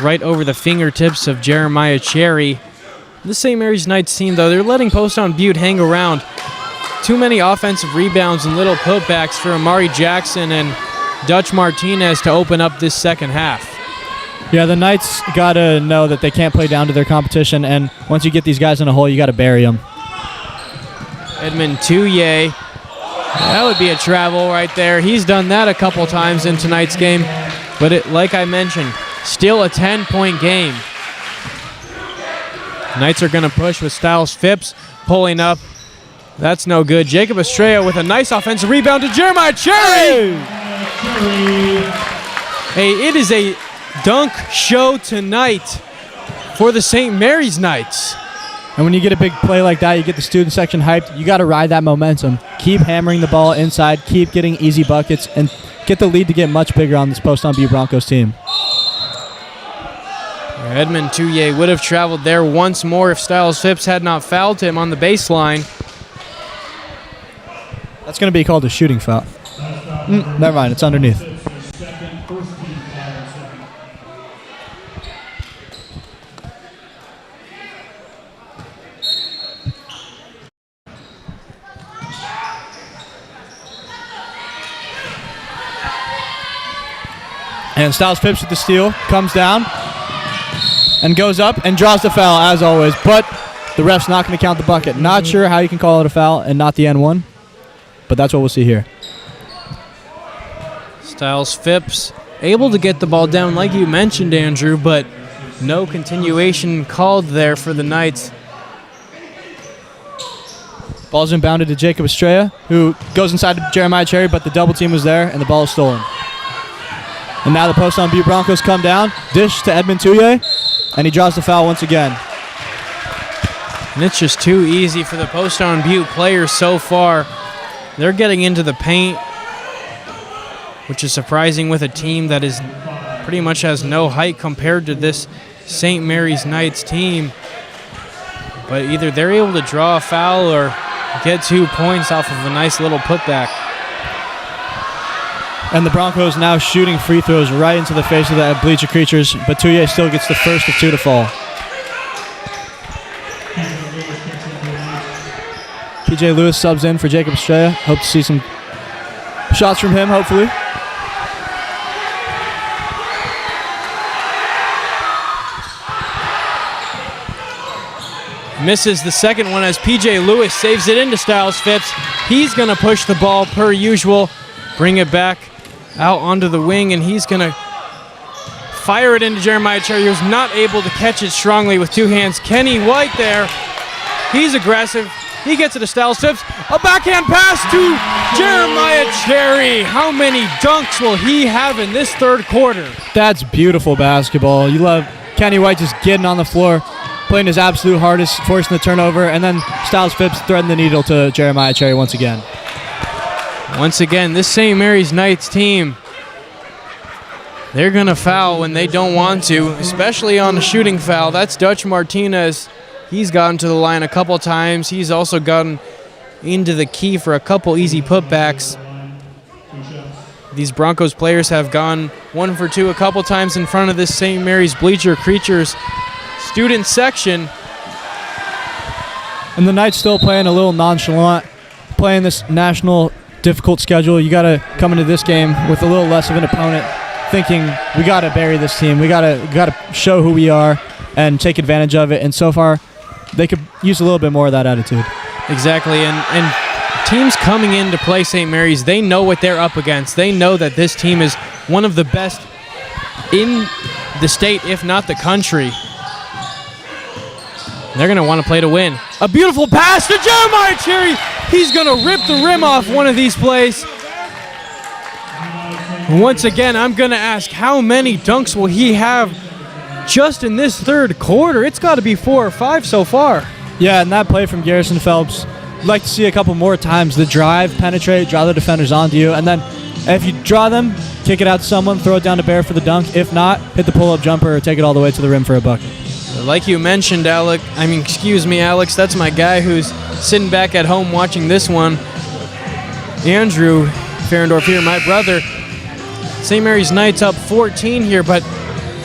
right over the fingertips of Jeremiah Cherry. The St. Mary's Knights team, though, they're letting Poston Butte hang around. Too many offensive rebounds and little putbacks for Amari Jackson and Dutch Martinez to open up this second half. Yeah, the Knights got to know that they can't play down to their competition, and once you get these guys in a hole, you got to bury them. Edmund Touye, that would be a travel right there. He's done that a couple times in tonight's game, but like I mentioned, still a 10-point game. Knights are going to push with Styles Phipps pulling up. That's no good. Jacob Estrella with a nice offensive rebound to Jeremiah Cherry. Hey, it is a dunk show tonight for the St. Mary's Knights. And when you get a big play like that, you get the student section hyped. You got to ride that momentum. Keep hammering the ball inside. Keep getting easy buckets and get the lead to get much bigger on this Poston Butte Broncos team. Edmund Touye would have traveled there once more if Styles Phipps had not fouled him on the baseline. That's going to be called a shooting foul. Never mind, it's underneath. And Styles Phipps with the steal, comes down, and goes up and draws the foul as always. But the ref's not going to count the bucket. Not sure how you can call it a foul and not the N1, but that's what we'll see here. Styles Phipps able to get the ball down like you mentioned, Andrew, but no continuation called there for the Knights. Ball's inbounded to Jacob Estrella, who goes inside to Jeremiah Cherry, but the double team was there and the ball is stolen. And now the Poston Butte Broncos come down, dish to Edmund Touye, and he draws the foul once again. And it's just too easy for the Poston Butte players so far. They're getting into the paint, which is surprising with a team that is pretty much has no height compared to this St. Mary's Knights team. But either they're able to draw a foul or get 2 points off of a nice little putback. And the Broncos now shooting free throws right into the face of the bleacher creatures, but Touye still gets the first of 2 to fall. PJ Lewis subs in for Jacob Estrella. Hope to see some shots from him, hopefully. Misses the second one as PJ Lewis saves it into Styles Phipps. He's going to push the ball per usual, bring it back out onto the wing, and he's going to fire it into Jeremiah Cherry, who's not able to catch it strongly with 2 hands. Kenny White there. He's aggressive. He gets it to Styles Phipps. A backhand pass to Jeremiah Cherry. How many dunks will he have in this third quarter? That's beautiful basketball. You love Kenny White just getting on the floor, playing his absolute hardest, forcing the turnover, and then Styles Phipps threading the needle to Jeremiah Cherry once again. Once again, this St. Mary's Knights team, they're going to foul when they don't want to, especially on the shooting foul. That's Dutch Martinez. He's gotten to the line a couple times. He's also gotten into the key for a couple easy putbacks. These Broncos players have gone 1 for 2 a couple times in front of this St. Mary's Bleacher Creatures student section. And the Knights still playing a little nonchalant, playing this national difficult schedule. You got to come into this game with a little less of an opponent, thinking we got to bury this team. We got to show who we are and take advantage of it. And so far, they could use a little bit more of that attitude. Exactly, and teams coming in to play St. Mary's, they know what they're up against. They know that this team is one of the best in the state, if not the country. They're going to want to play to win. A beautiful pass to Jeremiah Cherry. He's going to rip the rim off one of these plays. Once again, I'm going to ask, how many dunks will he have just in this third quarter? It's got to be 4 or 5 so far. Yeah, and that play from Garrison Phelps, I'd like to see a couple more times. The drive, penetrate, draw the defenders onto you, and then if you draw them, kick it out to someone, throw it down to Bear for the dunk. If not, hit the pull-up jumper or take it all the way to the rim for a bucket. Like you mentioned, Alex, that's my guy who's sitting back at home watching this one. Andrew Ferendorf here, my brother. St. Mary's Knights up 14 here, but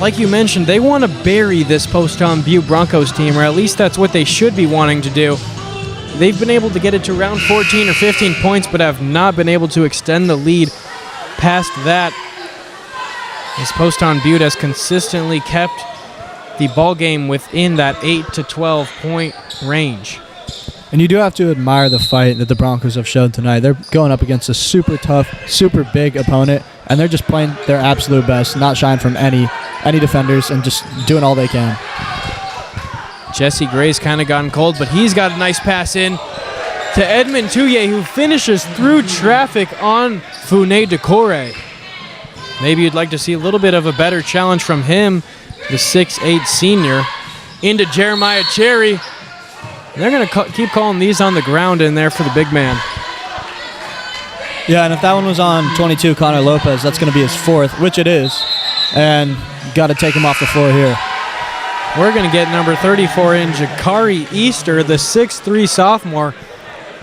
like you mentioned, they want to bury this Poston Butte Broncos team, or at least that's what they should be wanting to do. They've been able to get it to around 14 or 15 points, but have not been able to extend the lead past that. As Poston Butte has consistently kept the ball game within that 8 to 12 point range. And you do have to admire the fight that the Broncos have shown tonight. They're going up against a super tough, super big opponent, and they're just playing their absolute best, not shying from any defenders, and just doing all they can. Jesse Gray's kind of gotten cold, but he's got a nice pass in to Edmund Touye, who finishes through traffic on Fune Decore. Maybe you'd like to see a little bit of a better challenge from him, the 6'8 senior. into Jeremiah Cherry. They're going to keep calling these on the ground in there for the big man. Yeah, and if that one was on 22, Connor Lopez, that's going to be his 4th, which it is. And got to take him off the floor here. We're going to get number 34 in Jakari Easter, the 6'3 sophomore,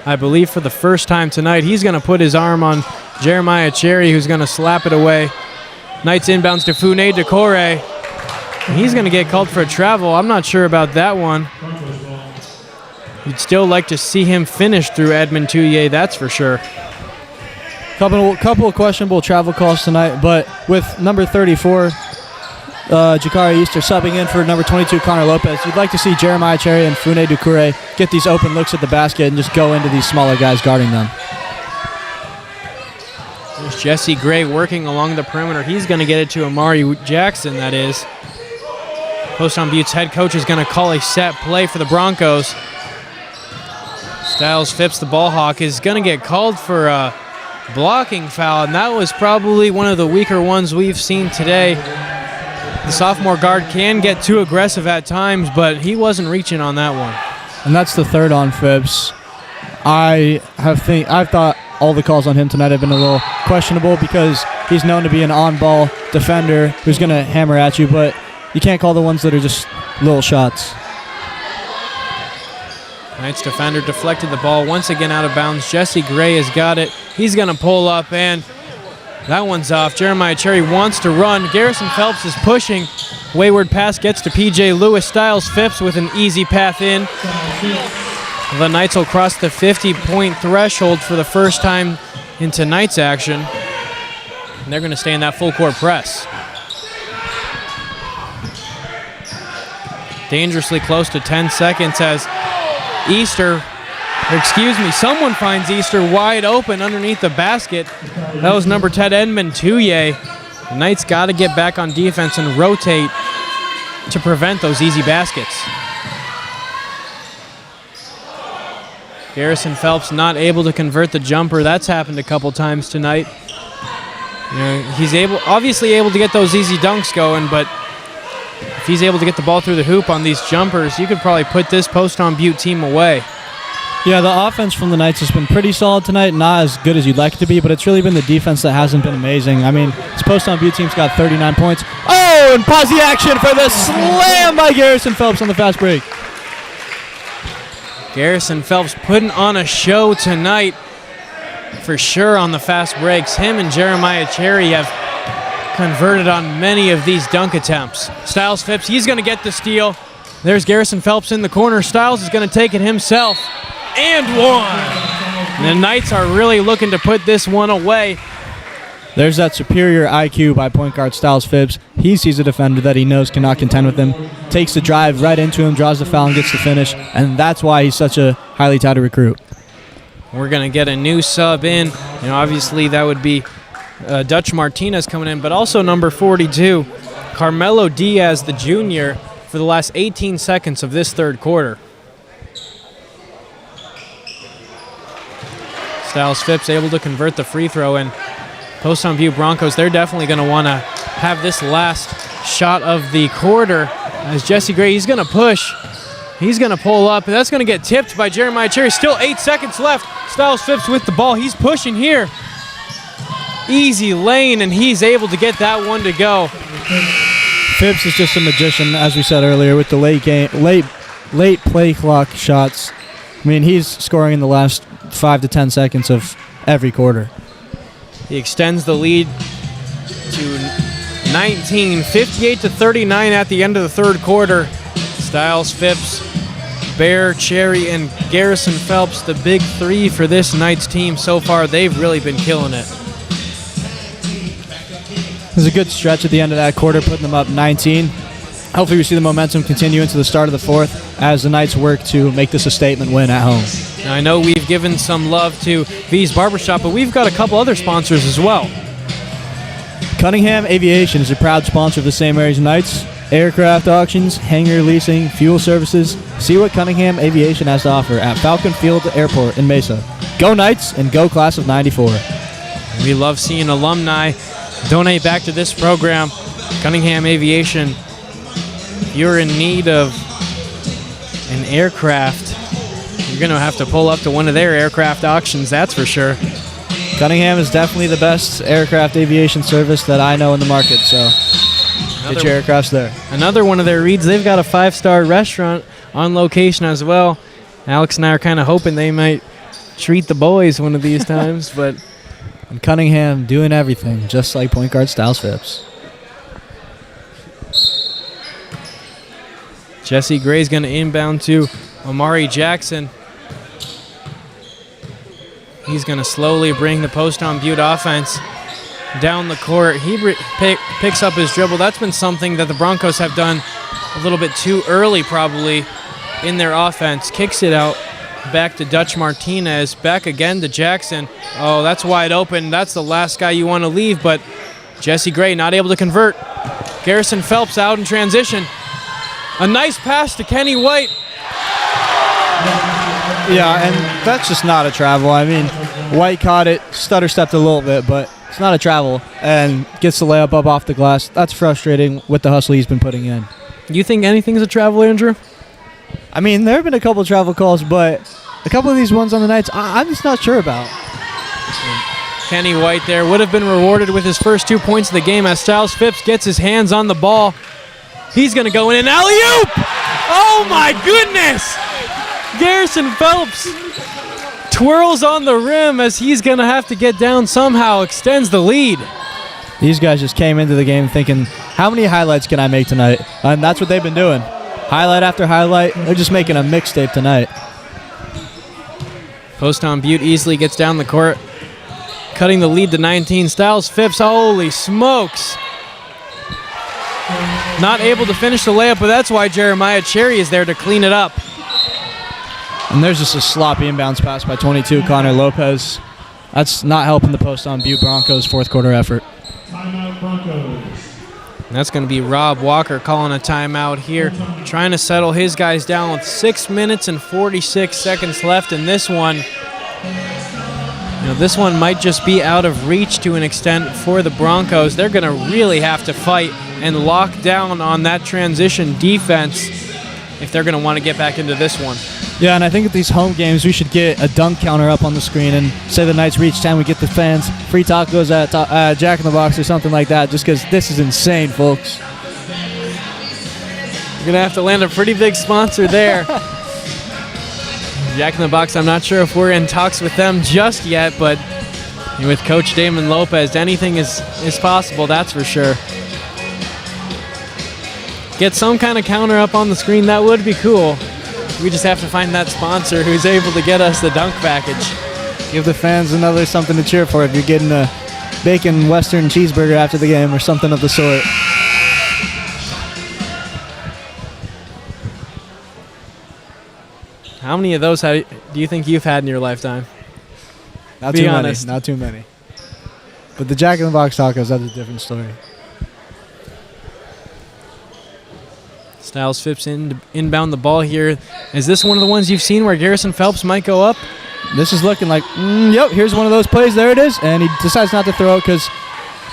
I believe for the first time tonight. He's going to put his arm on Jeremiah Cherry, who's going to slap it away. Knights inbounds to Fune Decore. He's going to get called for a travel. I'm not sure about that one. You'd still like to see him finish through Edmund Touye, that's for sure. Couple of questionable travel calls tonight, but with number 34, Jakari Easter subbing in for number 22, Connor Lopez, you'd like to see Jeremiah Cherry and Fune Dukure get these open looks at the basket and just go into these smaller guys guarding them. There's Jesse Gray working along the perimeter. He's going to get it to Amari Jackson, that is. Poston Butte's head coach is going to call a set play for the Broncos. Styles Phipps, the ball hawk, is going to get called for a blocking foul, and that was probably one of the weaker ones we've seen today. The sophomore guard can get too aggressive at times, but he wasn't reaching on that one. And that's the 3rd on Phipps. I thought all the calls on him tonight have been a little questionable because he's known to be an on-ball defender who's going to hammer at you, but you can't call the ones that are just little shots. Knights defender deflected the ball once again out of bounds. Jesse Gray has got it. He's going to pull up, and that one's off. Jeremiah Cherry wants to run. Garrison Phelps is pushing. Wayward pass gets to P.J. Lewis. Styles Phipps with an easy path in. The Knights will cross the 50-point threshold for the first time in tonight's action. And they're going to stay in that full-court press. Dangerously close to 10 seconds as someone finds Easter wide open underneath the basket. That was number 10, Edmund Touye. The Knights got to get back on defense and rotate to prevent those easy baskets. Garrison Phelps not able to convert the jumper. That's happened a couple times tonight. You know, he's obviously able to get those easy dunks going, but if he's able to get the ball through the hoop on these jumpers, you could probably put this Poston Butte team away. Yeah, the offense from the Knights has been pretty solid tonight. Not as good as you'd like it to be, but it's really been the defense that hasn't been amazing. I mean, this Poston Butte team's got 39 points. Oh, and pause the action for the slam by Garrison Phelps on the fast break. Garrison Phelps putting on a show tonight for sure on the fast breaks. Him and Jeremiah Cherry have converted on many of these dunk attempts. Styles Phipps, he's going to get the steal. There's Garrison Phelps in the corner. Styles is going to take it himself. And one. The Knights are really looking to put this one away. There's that superior IQ by point guard Styles Phipps. He sees a defender that he knows cannot contend with him, takes the drive right into him, draws the foul, and gets the finish, and that's why he's such a highly touted recruit. We're going to get a new sub in. You know, obviously that would be Dutch Martinez coming in, but also number 42, Carmelo Diaz, the junior, for the last 18 seconds of this third quarter. Styles Phipps able to convert the free throw, and Poston Butte Broncos, they're definitely going to want to have this last shot of the quarter as Jesse Gray, he's going to push. He's going to pull up, and that's going to get tipped by Jeremiah Cherry. Still 8 seconds left. Styles Phipps with the ball. He's pushing here. Easy lane, and he's able to get that one to go. Phipps is just a magician, as we said earlier, with the late play clock shots. I mean, he's scoring in the last 5 to 10 seconds of every quarter. He extends the lead to 19, 58-39 at the end of the third quarter. Styles Phipps, Bear, Cherry, and Garrison Phelps, the big three for this Knights team so far. They've really been killing it. There's a good stretch at the end of that quarter, putting them up 19. Hopefully we see the momentum continue into the start of the fourth as the Knights work to make this a statement win at home. Now, I know we've given some love to V's Barbershop, but we've got a couple other sponsors as well. Cunningham Aviation is a proud sponsor of the St. Mary's Knights. Aircraft auctions, hangar leasing, fuel services. See what Cunningham Aviation has to offer at Falcon Field Airport in Mesa. Go Knights and go Class of 94. We love seeing alumni donate back to this program. Cunningham Aviation, if you're in need of An aircraft. You're going to have to pull up to one of their aircraft auctions, that's for sure. Cunningham is definitely the best aircraft aviation service that I know in the market, so get your aircrafts there. Another one of their reads, they've got a 5-star restaurant on location as well. Alex and I are kind of hoping they might treat the boys one of these times, but... And Cunningham doing everything, just like point guard Styles Phipps. Jesse Gray's going to inbound to Amari Jackson. He's going to slowly bring the Poston Butte offense down the court. He picks up his dribble. That's been something that the Broncos have done a little bit too early probably in their offense. Kicks it out back to Dutch Martinez. Back again to Jackson. Oh, that's wide open. That's the last guy you want to leave, but Jesse Gray not able to convert. Garrison Phelps out in transition. A nice pass to Kenny White. Yeah, and that's just not a travel. I mean, White caught it, stutter stepped a little bit, but it's not a travel, and gets the layup up off the glass. That's frustrating with the hustle he's been putting in. Do you think anything's a travel, Andrew? I mean, there have been a couple of travel calls, but a couple of these ones on the nights, I'm just not sure about. Kenny White there would have been rewarded with his first 2 points of the game as Styles Phipps gets his hands on the ball. He's going to go in an alley-oop! Oh, my goodness! Garrison Phelps twirls on the rim as he's going to have to get down somehow, extends the lead. These guys just came into the game thinking, how many highlights can I make tonight? And that's what they've been doing. Highlight after highlight. They're just making a mixtape tonight. Poston Butte easily gets down the court, cutting the lead to 19. Styles Phipps, holy smokes. Not able to finish the layup, but that's why Jeremiah Cherry is there to clean it up. And there's just a sloppy inbounds pass by 22, Connor Lopez. That's not helping the Poston Butte Broncos' fourth quarter effort. Timeout Broncos. And that's going to be Rob Walker calling a timeout here, trying to settle his guys down with 6 minutes and 46 seconds left in this one. This one might just be out of reach to an extent for the Broncos. They're going to really have to fight and lock down on that transition defense if they're going to want to get back into this one. Yeah, and I think at these home games, we should get a dunk counter up on the screen and say the Knights reach 10, we get the fans free tacos at Jack in the Box or something like that, just because this is insane, folks. You're going to have to land a pretty big sponsor there. Jack in the Box, I'm not sure if we're in talks with them just yet, but with Coach Damon Lopez, anything is possible, that's for sure. Get some kind of counter up on the screen, that would be cool. We just have to find that sponsor who's able to get us the dunk package. Give the fans another something to cheer for if you're getting a bacon western cheeseburger after the game or something of the sort. How many of those do you think you've had in your lifetime? Not Be too honest. many. Not too many. But the Jack in the Box tacos, that's a different story. Styles Phipps inbound the ball here. Is this one of the ones you've seen where Garrison Phelps might go up? This is looking like, yep, here's one of those plays. There it is. And he decides not to throw it because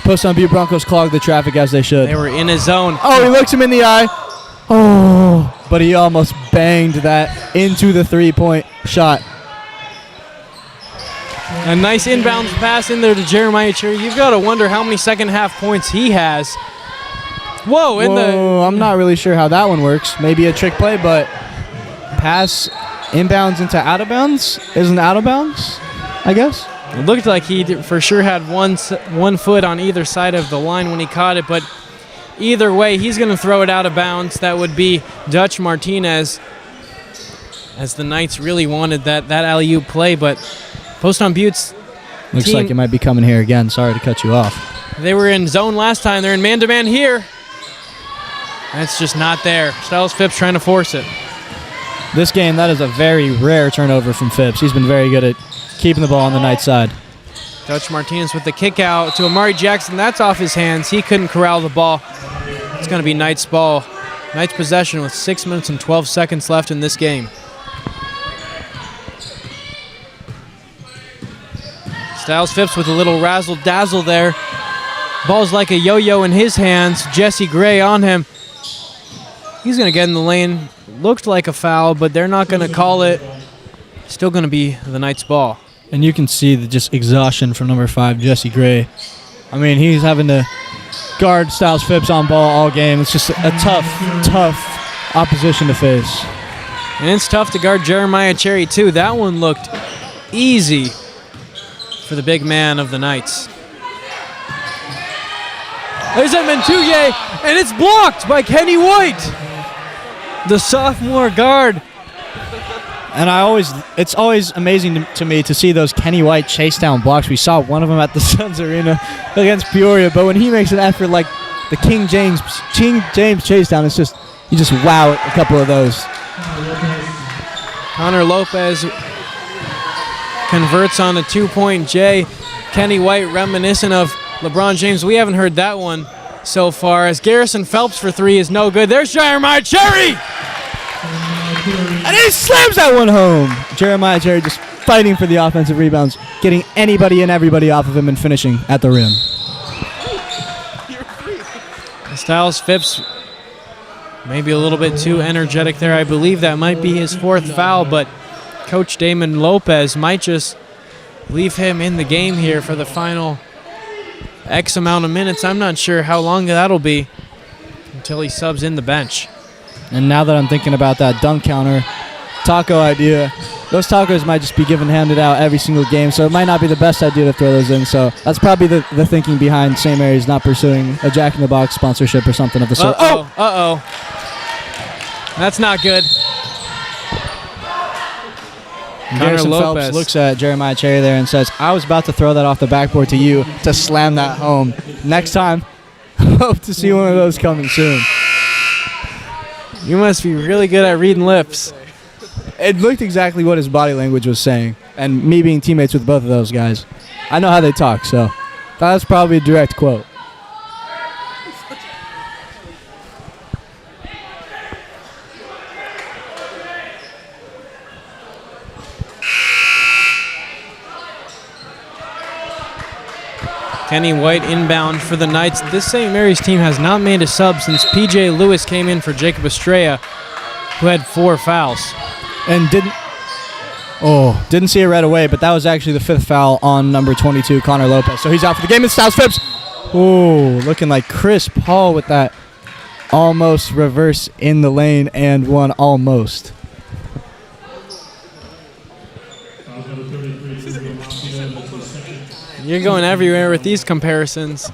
Poston Butte Broncos clogged the traffic as they should. They were in his zone. Oh, he looks him in the eye. Oh, but he almost banged that into the three-point shot. A nice inbounds pass in there to Jeremiah Cherry. You've got to wonder how many second-half points he has. Whoa, I'm not really sure how that one works. Maybe a trick play, but pass inbounds into out of bounds isn't out of bounds, I guess. It looked like he for sure had one foot on either side of the line when he caught it, but either way, he's going to throw it out of bounds. That would be Dutch Martinez, as the Knights really wanted that alley-oop play, but Poston Butte's looks team, like it might be coming here again. Sorry to cut you off. They were in zone last time. They're in man-to-man here. That's just not there. Styles Phipps trying to force it. This game, that is a very rare turnover from Phipps. He's been very good at keeping the ball on the Knights side. Dutch Martinez with the kick out to Amari Jackson. That's off his hands. He couldn't corral the ball. It's going to be Knights ball. Knights possession with 6 minutes and 12 seconds left in this game. Styles Phipps with a little razzle-dazzle there. Ball's like a yo-yo in his hands. Jesse Gray on him. He's going to get in the lane looked like a foul, but they're not going to call it. Still going to be the Knights' ball. And you can see the just exhaustion from number 5, Jesse Gray. I mean, he's having to guard Styles Phipps on ball all game. It's just a tough opposition to face. And it's tough to guard Jeremiah Cherry, too. That one looked easy for the big man of the Knights. There's Edmund Touye, and it's blocked by Kenny White, the sophomore guard. And it's always amazing to me to see those Kenny White chase down blocks. We saw one of them at the Suns Arena against Peoria, but when he makes an effort like the King James chase down, it's just, you just wow a couple of those. Connor Lopez converts on a 2-point J. Kenny White reminiscent of LeBron James. We haven't heard that one so far, as Garrison Phelps for 3 is no good. There's Jeremiah Cherry! And he slams that one home. Jeremiah Cherry just fighting for the offensive rebounds, getting anybody and everybody off of him and finishing at the rim. Styles Phipps maybe a little bit too energetic there. I believe that might be his 4th foul, but Coach Damon Lopez might just leave him in the game here for the final X amount of minutes. I'm not sure how long that'll be until he subs in the bench. And now that I'm thinking about that dunk counter taco idea, those tacos might just be handed out every single game, so it might not be the best idea to throw those in. So that's probably the thinking behind St. Mary's not pursuing a Jack in the Box sponsorship or something of the sort. Uh-oh. That's not good. Garrison Phelps looks at Jeremiah Cherry there and says, I was about to throw that off the backboard to you to slam that home. Next time, hope to see one of those coming soon. You must be really good at reading lips. It looked exactly what his body language was saying. And me being teammates with both of those guys, I know how they talk, so that was probably a direct quote. Kenny White inbound for the Knights. This St. Mary's team has not made a sub since P.J. Lewis came in for Jacob Estrella, who had 4 fouls. And didn't see it right away, but that was actually the 5th foul on number 22, Connor Lopez. So he's out for the game. It's Styles Phipps. Oh, looking like Chris Paul with that almost reverse in the lane and one almost. You're going everywhere with these comparisons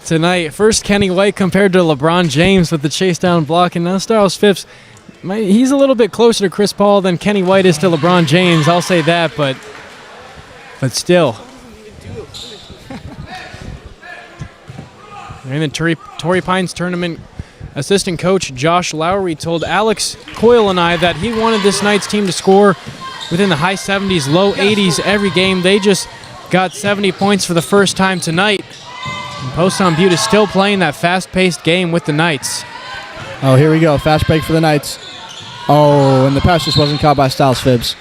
tonight. First, Kenny White compared to LeBron James with the chase down block, and now Styles Phipps. He's a little bit closer to Chris Paul than Kenny White is to LeBron James. I'll say that, but still. In the Torrey Pines tournament, assistant coach Josh Lowry told Alex Coyle and I that he wanted this Knights team to score within the high 70s, low 80s every game. They just got 70 points for the first time tonight. And Poston Butte is still playing that fast-paced game with the Knights. Oh, here we go. Fast break for the Knights. Oh, and the pass just wasn't caught by Styles Phipps.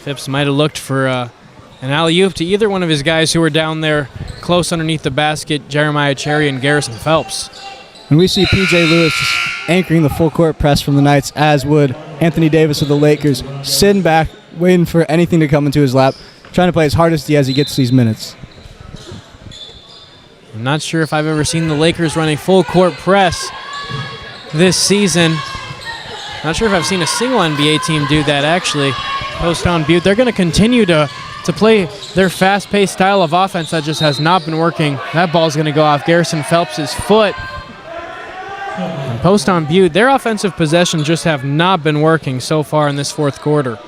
Phipps might have looked for an alley-oop to either one of his guys who were down there close underneath the basket, Jeremiah Cherry and Garrison Phelps. And we see P.J. Lewis just anchoring the full-court press from the Knights, as would Anthony Davis of the Lakers, sitting back, waiting for anything to come into his lap, trying to play as hard as he gets these minutes. I'm not sure if I've ever seen the Lakers run a full-court press this season. Not sure if I've seen a single NBA team do that, actually. Poston Butte, they're going to continue to play their fast-paced style of offense that just has not been working. That ball's going to go off Garrison Phelps' foot. And Poston Butte, their offensive possessions just have not been working so far in this 4th quarter.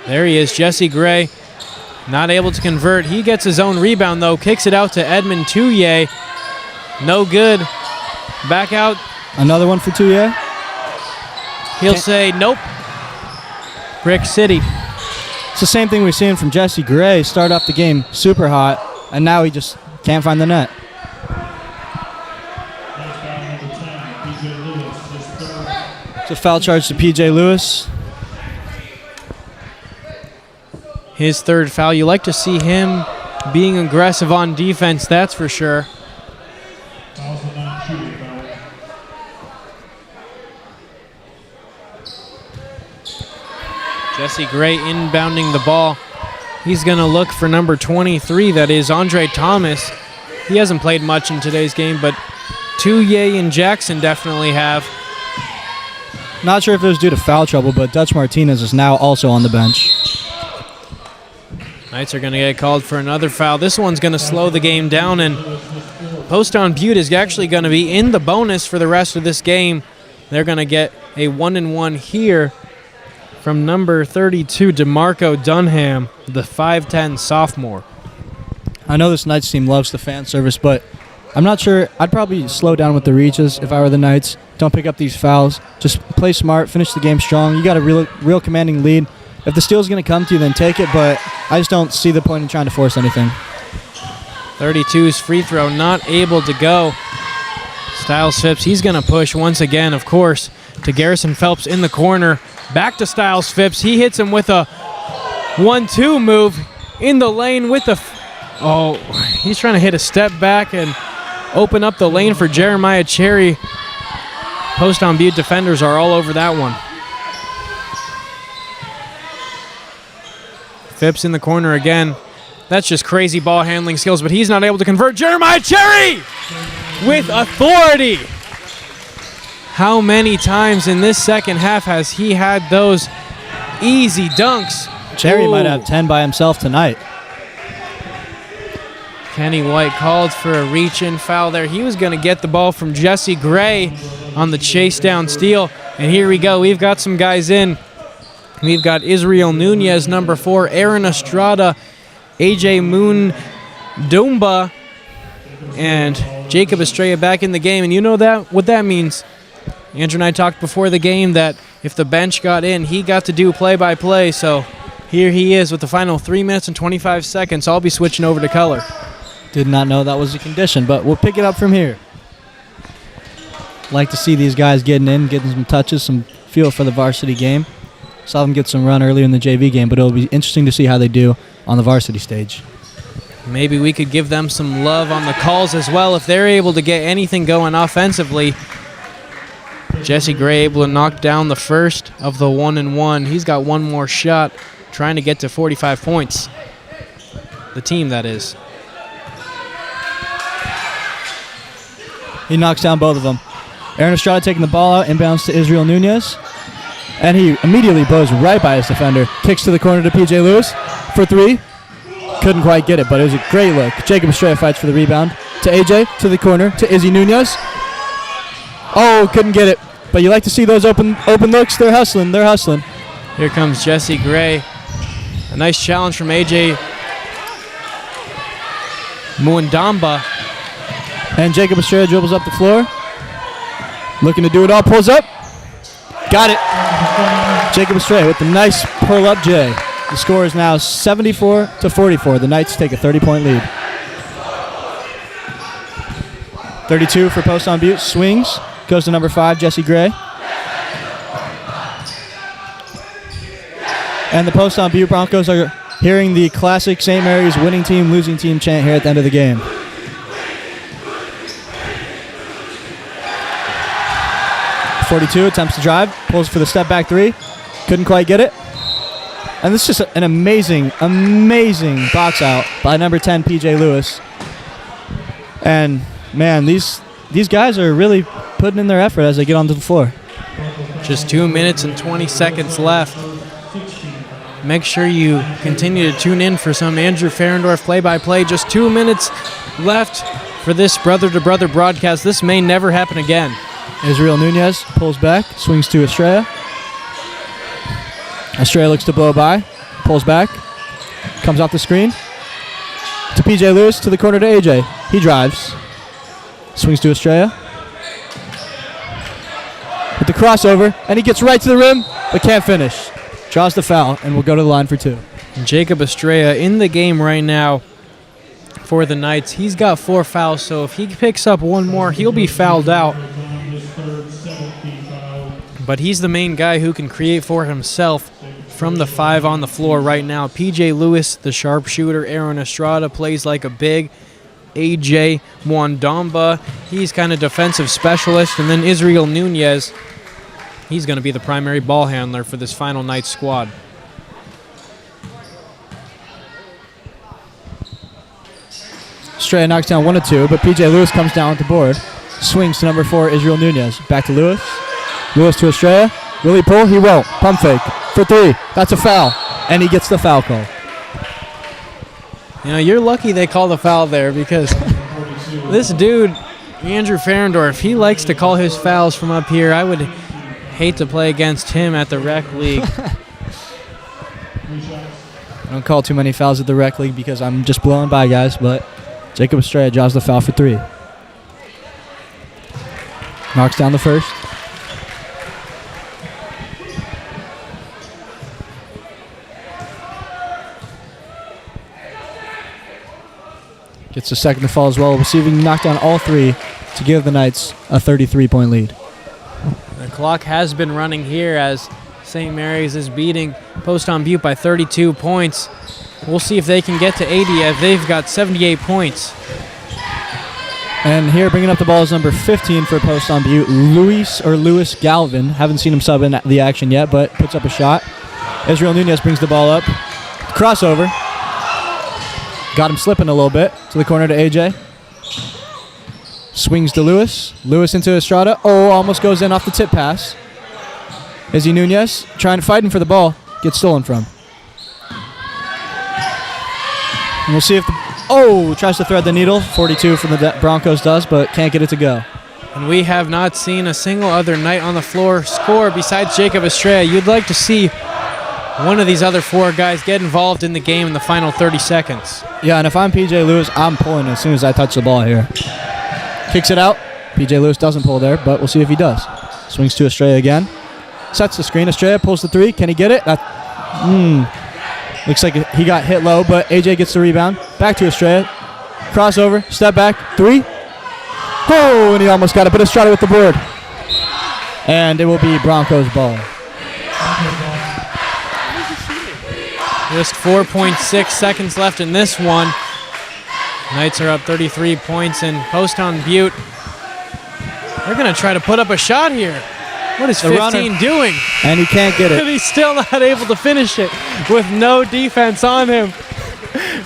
There he is, Jesse Gray, not able to convert. He gets his own rebound, though, kicks it out to Edmund Touye. No good. Back out. Another one for Touye? He'll say, nope. Brick City. It's the same thing we're seeing from Jesse Gray. Start off the game super hot, and now he just can't find the net. It's a foul charge to P.J. Lewis. His 3rd foul. You like to see him being aggressive on defense, that's for sure. Fouls on non-shooting foul. Jesse Gray inbounding the ball. He's going to look for number 23, that is Andre Thomas. He hasn't played much in today's game, but Touye and Jackson definitely have. Not sure if it was due to foul trouble, but Dutch Martinez is now also on the bench. Knights are going to get called for another foul. This one's going to slow the game down, and Poston Butte is actually going to be in the bonus for the rest of this game. They're going to get a 1-and-1 here from number 32, DeMarco Dunham, the 5'10 sophomore. I know this Knights team loves the fan service, but I'm not sure. I'd probably slow down with the reaches if I were the Knights. Don't pick up these fouls. Just play smart, finish the game strong. You got a real commanding lead. If the steal's going to come to you, then take it, but I just don't see the point in trying to force anything. 32's free throw not able to go. Styles Phipps, he's going to push once again, of course, to Garrison Phelps in the corner. Back to Styles Phipps. He hits him with a 1-2 move in the lane with the... he's trying to hit a step back and open up the lane for Jeremiah Cherry. Poston Butte defenders are all over that one. Phipps in the corner again. That's just crazy ball handling skills, but he's not able to convert. Jeremiah Cherry with authority. How many times in this second half has he had those easy dunks? Cherry Ooh. might have 10 by himself tonight. Kenny White called for a reach-in foul there. He was going to get the ball from Jesse Gray on the chase down steal. And here we go. We've got some guys in. We've got Israel Nunez, number 4, Aaron Estrada, AJ Moon Dumba, and Jacob Estrella back in the game. And you know what that means. Andrew and I talked before the game that if the bench got in, he got to do play-by-play. So here he is with the final 3 minutes and 25 seconds. I'll be switching over to color. Did not know that was a condition, but we'll pick it up from here. Like to see these guys getting some touches, some feel for the varsity game. Saw them get some run earlier in the JV game, but it'll be interesting to see how they do on the varsity stage. Maybe we could give them some love on the calls as well if they're able to get anything going offensively. Jesse Gray able to knock down the first of the 1-and-1. He's got one more shot, trying to get to 45 points. The team, that is. He knocks down both of them. Aaron Estrada taking the ball out, inbounds to Israel Nunez. And he immediately blows right by his defender. Kicks to the corner to P.J. Lewis for 3. Couldn't quite get it, but it was a great look. Jacob Estrella fights for the rebound. To A.J., to the corner, to Izzy Nunez. Oh, couldn't get it. But you like to see those open looks. They're hustling. Here comes Jesse Gray. A nice challenge from A.J. Muandamba. And Jacob Estrella dribbles up the floor. Looking to do it all. Pulls up. Got it. Jacob Estrella with the nice pull-up J. The score is now 74-44. The Knights take a 30-point lead. 32 for Poston Butte. Swings. Goes to number 5, Jesse Gray. And the Poston Butte Broncos are hearing the classic St. Mary's winning team, losing team chant here at the end of the game. .42 attempts to drive, pulls for the step back 3, couldn't quite get it. And this is just an amazing box out by number 10, P.J. Lewis. And man, these guys are really putting in their effort as they get onto the floor. Just 2 minutes and 20 seconds left. Make sure you continue to tune in for some Andrew Ferendorf play-by-play. Just 2 minutes left for this brother-to-brother broadcast. This may never happen again. Israel Nunez pulls back, swings to Estrella. Estrella looks to blow by, pulls back, comes off the screen. To P.J. Lewis, to the corner to A.J. He drives, swings to Estrella. With the crossover, and he gets right to the rim, but can't finish. Draws the foul, and will go to the line for 2. Jacob Estrella in the game right now for the Knights. He's got 4 fouls, so if he picks up one more, he'll be fouled out. But he's the main guy who can create for himself from the 5 on the floor right now. PJ Lewis, the sharpshooter. Aaron Estrada plays like a big. AJ Mwandamba, he's kind of defensive specialist. And then Israel Nunez, he's going to be the primary ball handler for this final night's squad. Estrella knocks down 1 of 2, but PJ Lewis comes down with the board. Swings to number 4, Israel Nunez. Back to Lewis. Lewis to Estrella. Will he pull? He won't. Pump fake for 3. That's a foul. And he gets the foul call. You know, you're lucky they call the foul there because this dude, Andrew Ferendorf, he likes to call his fouls from up here. I would hate to play against him at the rec league. I don't call too many fouls at the rec league because I'm just blowing by guys, but Jacob Estrella draws the foul for 3. Knocks down the first. Gets the second to fall as well, receiving knockdown all 3 to give the Knights a 33-point lead. The clock has been running here as St. Mary's is beating Poston Butte by 32 points. We'll see if they can get to 80 as they've got 78 points. And here bringing up the ball is number 15 for Poston Butte, Lewis Galvin. Haven't seen him sub in the action yet, but puts up a shot. Israel Nunez brings the ball up. Crossover. Got him slipping a little bit to the corner to AJ. Swings to Lewis. Lewis into Estrada. Oh, almost goes in off the tip pass. Izzy Nunez fighting for the ball. Gets stolen from. And we'll see if tries to thread the needle. 42 from the Broncos does, but can't get it to go. And we have not seen a single other Knight on the floor score besides Jacob Estrella. You'd like to see one of these other 4 guys get involved in the game in the final 30 seconds. Yeah, and if I'm PJ Lewis, I'm pulling as soon as I touch the ball here. Kicks it out. PJ Lewis doesn't pull there, but we'll see if he does. Swings to Estrella again. Sets the screen. Estrella pulls the 3. Can he get it? Looks like he got hit low, but AJ gets the rebound. Back to Estrella. Crossover. Step back. 3. Oh, and he almost got it, but Estrella with the board. And it will be Broncos ball. Just 4.6 seconds left in this one. Knights are up 33 points, and Poston Butte, they're going to try to put up a shot here. What is 15 doing? And he can't get it. And he's still not able to finish it with no defense on him.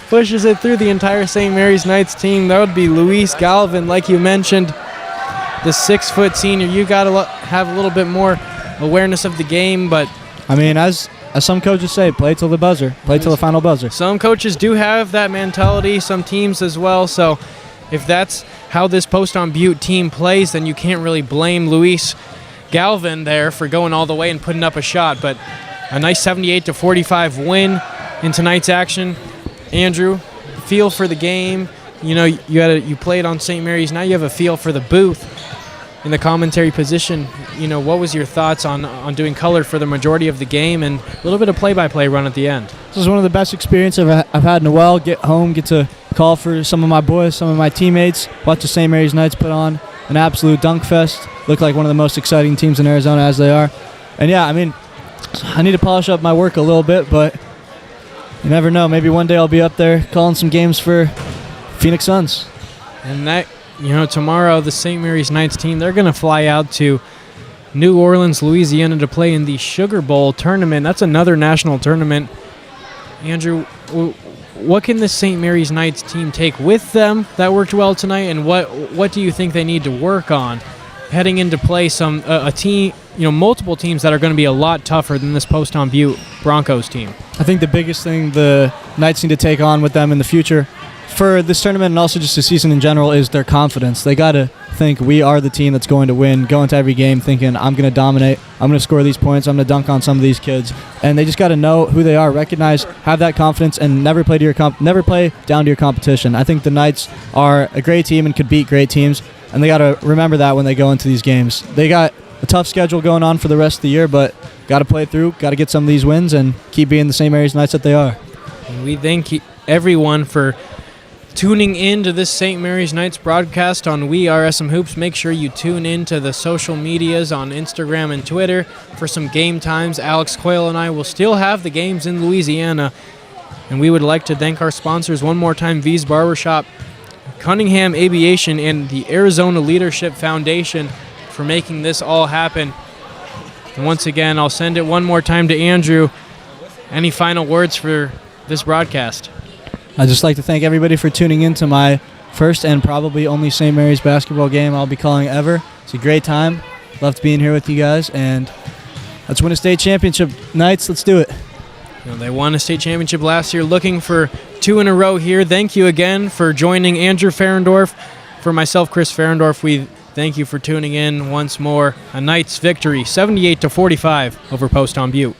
Pushes it through the entire St. Mary's Knights team. That would be Luis Galvin, like you mentioned, the 6-foot senior. You got to have a little bit more awareness of the game, but I mean, as some coaches say, play till the buzzer. Play till the final buzzer. Some coaches do have that mentality, some teams as well. So if that's how this Poston Butte team plays, then you can't really blame Luis Galvin there for going all the way and putting up a shot. But a nice 78-45 win in tonight's action. Andrew, feel for the game. You know, you played on St. Mary's. Now you have a feel for the booth in the commentary position. You know, what was your thoughts on doing color for the majority of the game and a little bit of play-by-play run at the end? This is one of the best experiences I've had in a while. Get home, get to call for some of my boys, some of my teammates, watch the St. Mary's Knights put on an absolute dunk fest. Look like one of the most exciting teams in Arizona, as they are. And yeah, I mean, I need to polish up my work a little bit, but you never know. Maybe one day I'll be up there calling some games for Phoenix Suns. And that, you know, tomorrow the St. Mary's Knights team, they're going to fly out to New Orleans, Louisiana to play in the Sugar Bowl tournament. That's another national tournament. Andrew, what can the St. Mary's Knights team take with them that worked well tonight, and what do you think they need to work on heading into play a team, you know, multiple teams that are going to be a lot tougher than this Poston Butte Broncos team? I think the biggest thing the Knights need to take on with them in the future for this tournament and also just the season in general is their confidence. They got to think we are the team that's going to win, go into every game thinking I'm going to dominate, I'm going to score these points, I'm going to dunk on some of these kids. And they just got to know who they are, recognize, have that confidence, and never play down to your competition. I think the Knights are a great team and could beat great teams, and they got to remember that when they go into these games. They got a tough schedule going on for the rest of the year, but got to play through, got to get some of these wins, and keep being the St. Mary's Knights that they are. And we thank everyone for tuning in to this St. Mary's Knights broadcast on We Are SM Hoops. Make sure you tune in to the social medias on Instagram and Twitter for some game times. Alex Coyle and I will still have the games in Louisiana. And we would like to thank our sponsors one more time, V's Barbershop, Cunningham Aviation, and the Arizona Leadership Foundation for making this all happen. And once again, I'll send it one more time to Andrew. Any final words for this broadcast? I'd just like to thank everybody for tuning in to my first and probably only St. Mary's basketball game I'll be calling ever. It's a great time. Loved being here with you guys, and let's win a state championship. Knights, let's do it. They won a state championship last year, looking for 2 in a row here. Thank you again for joining Andrew Ferendorf. For myself, Chris Ferendorf, we thank you for tuning in once more. A Knights victory, 78-45 over Poston Butte.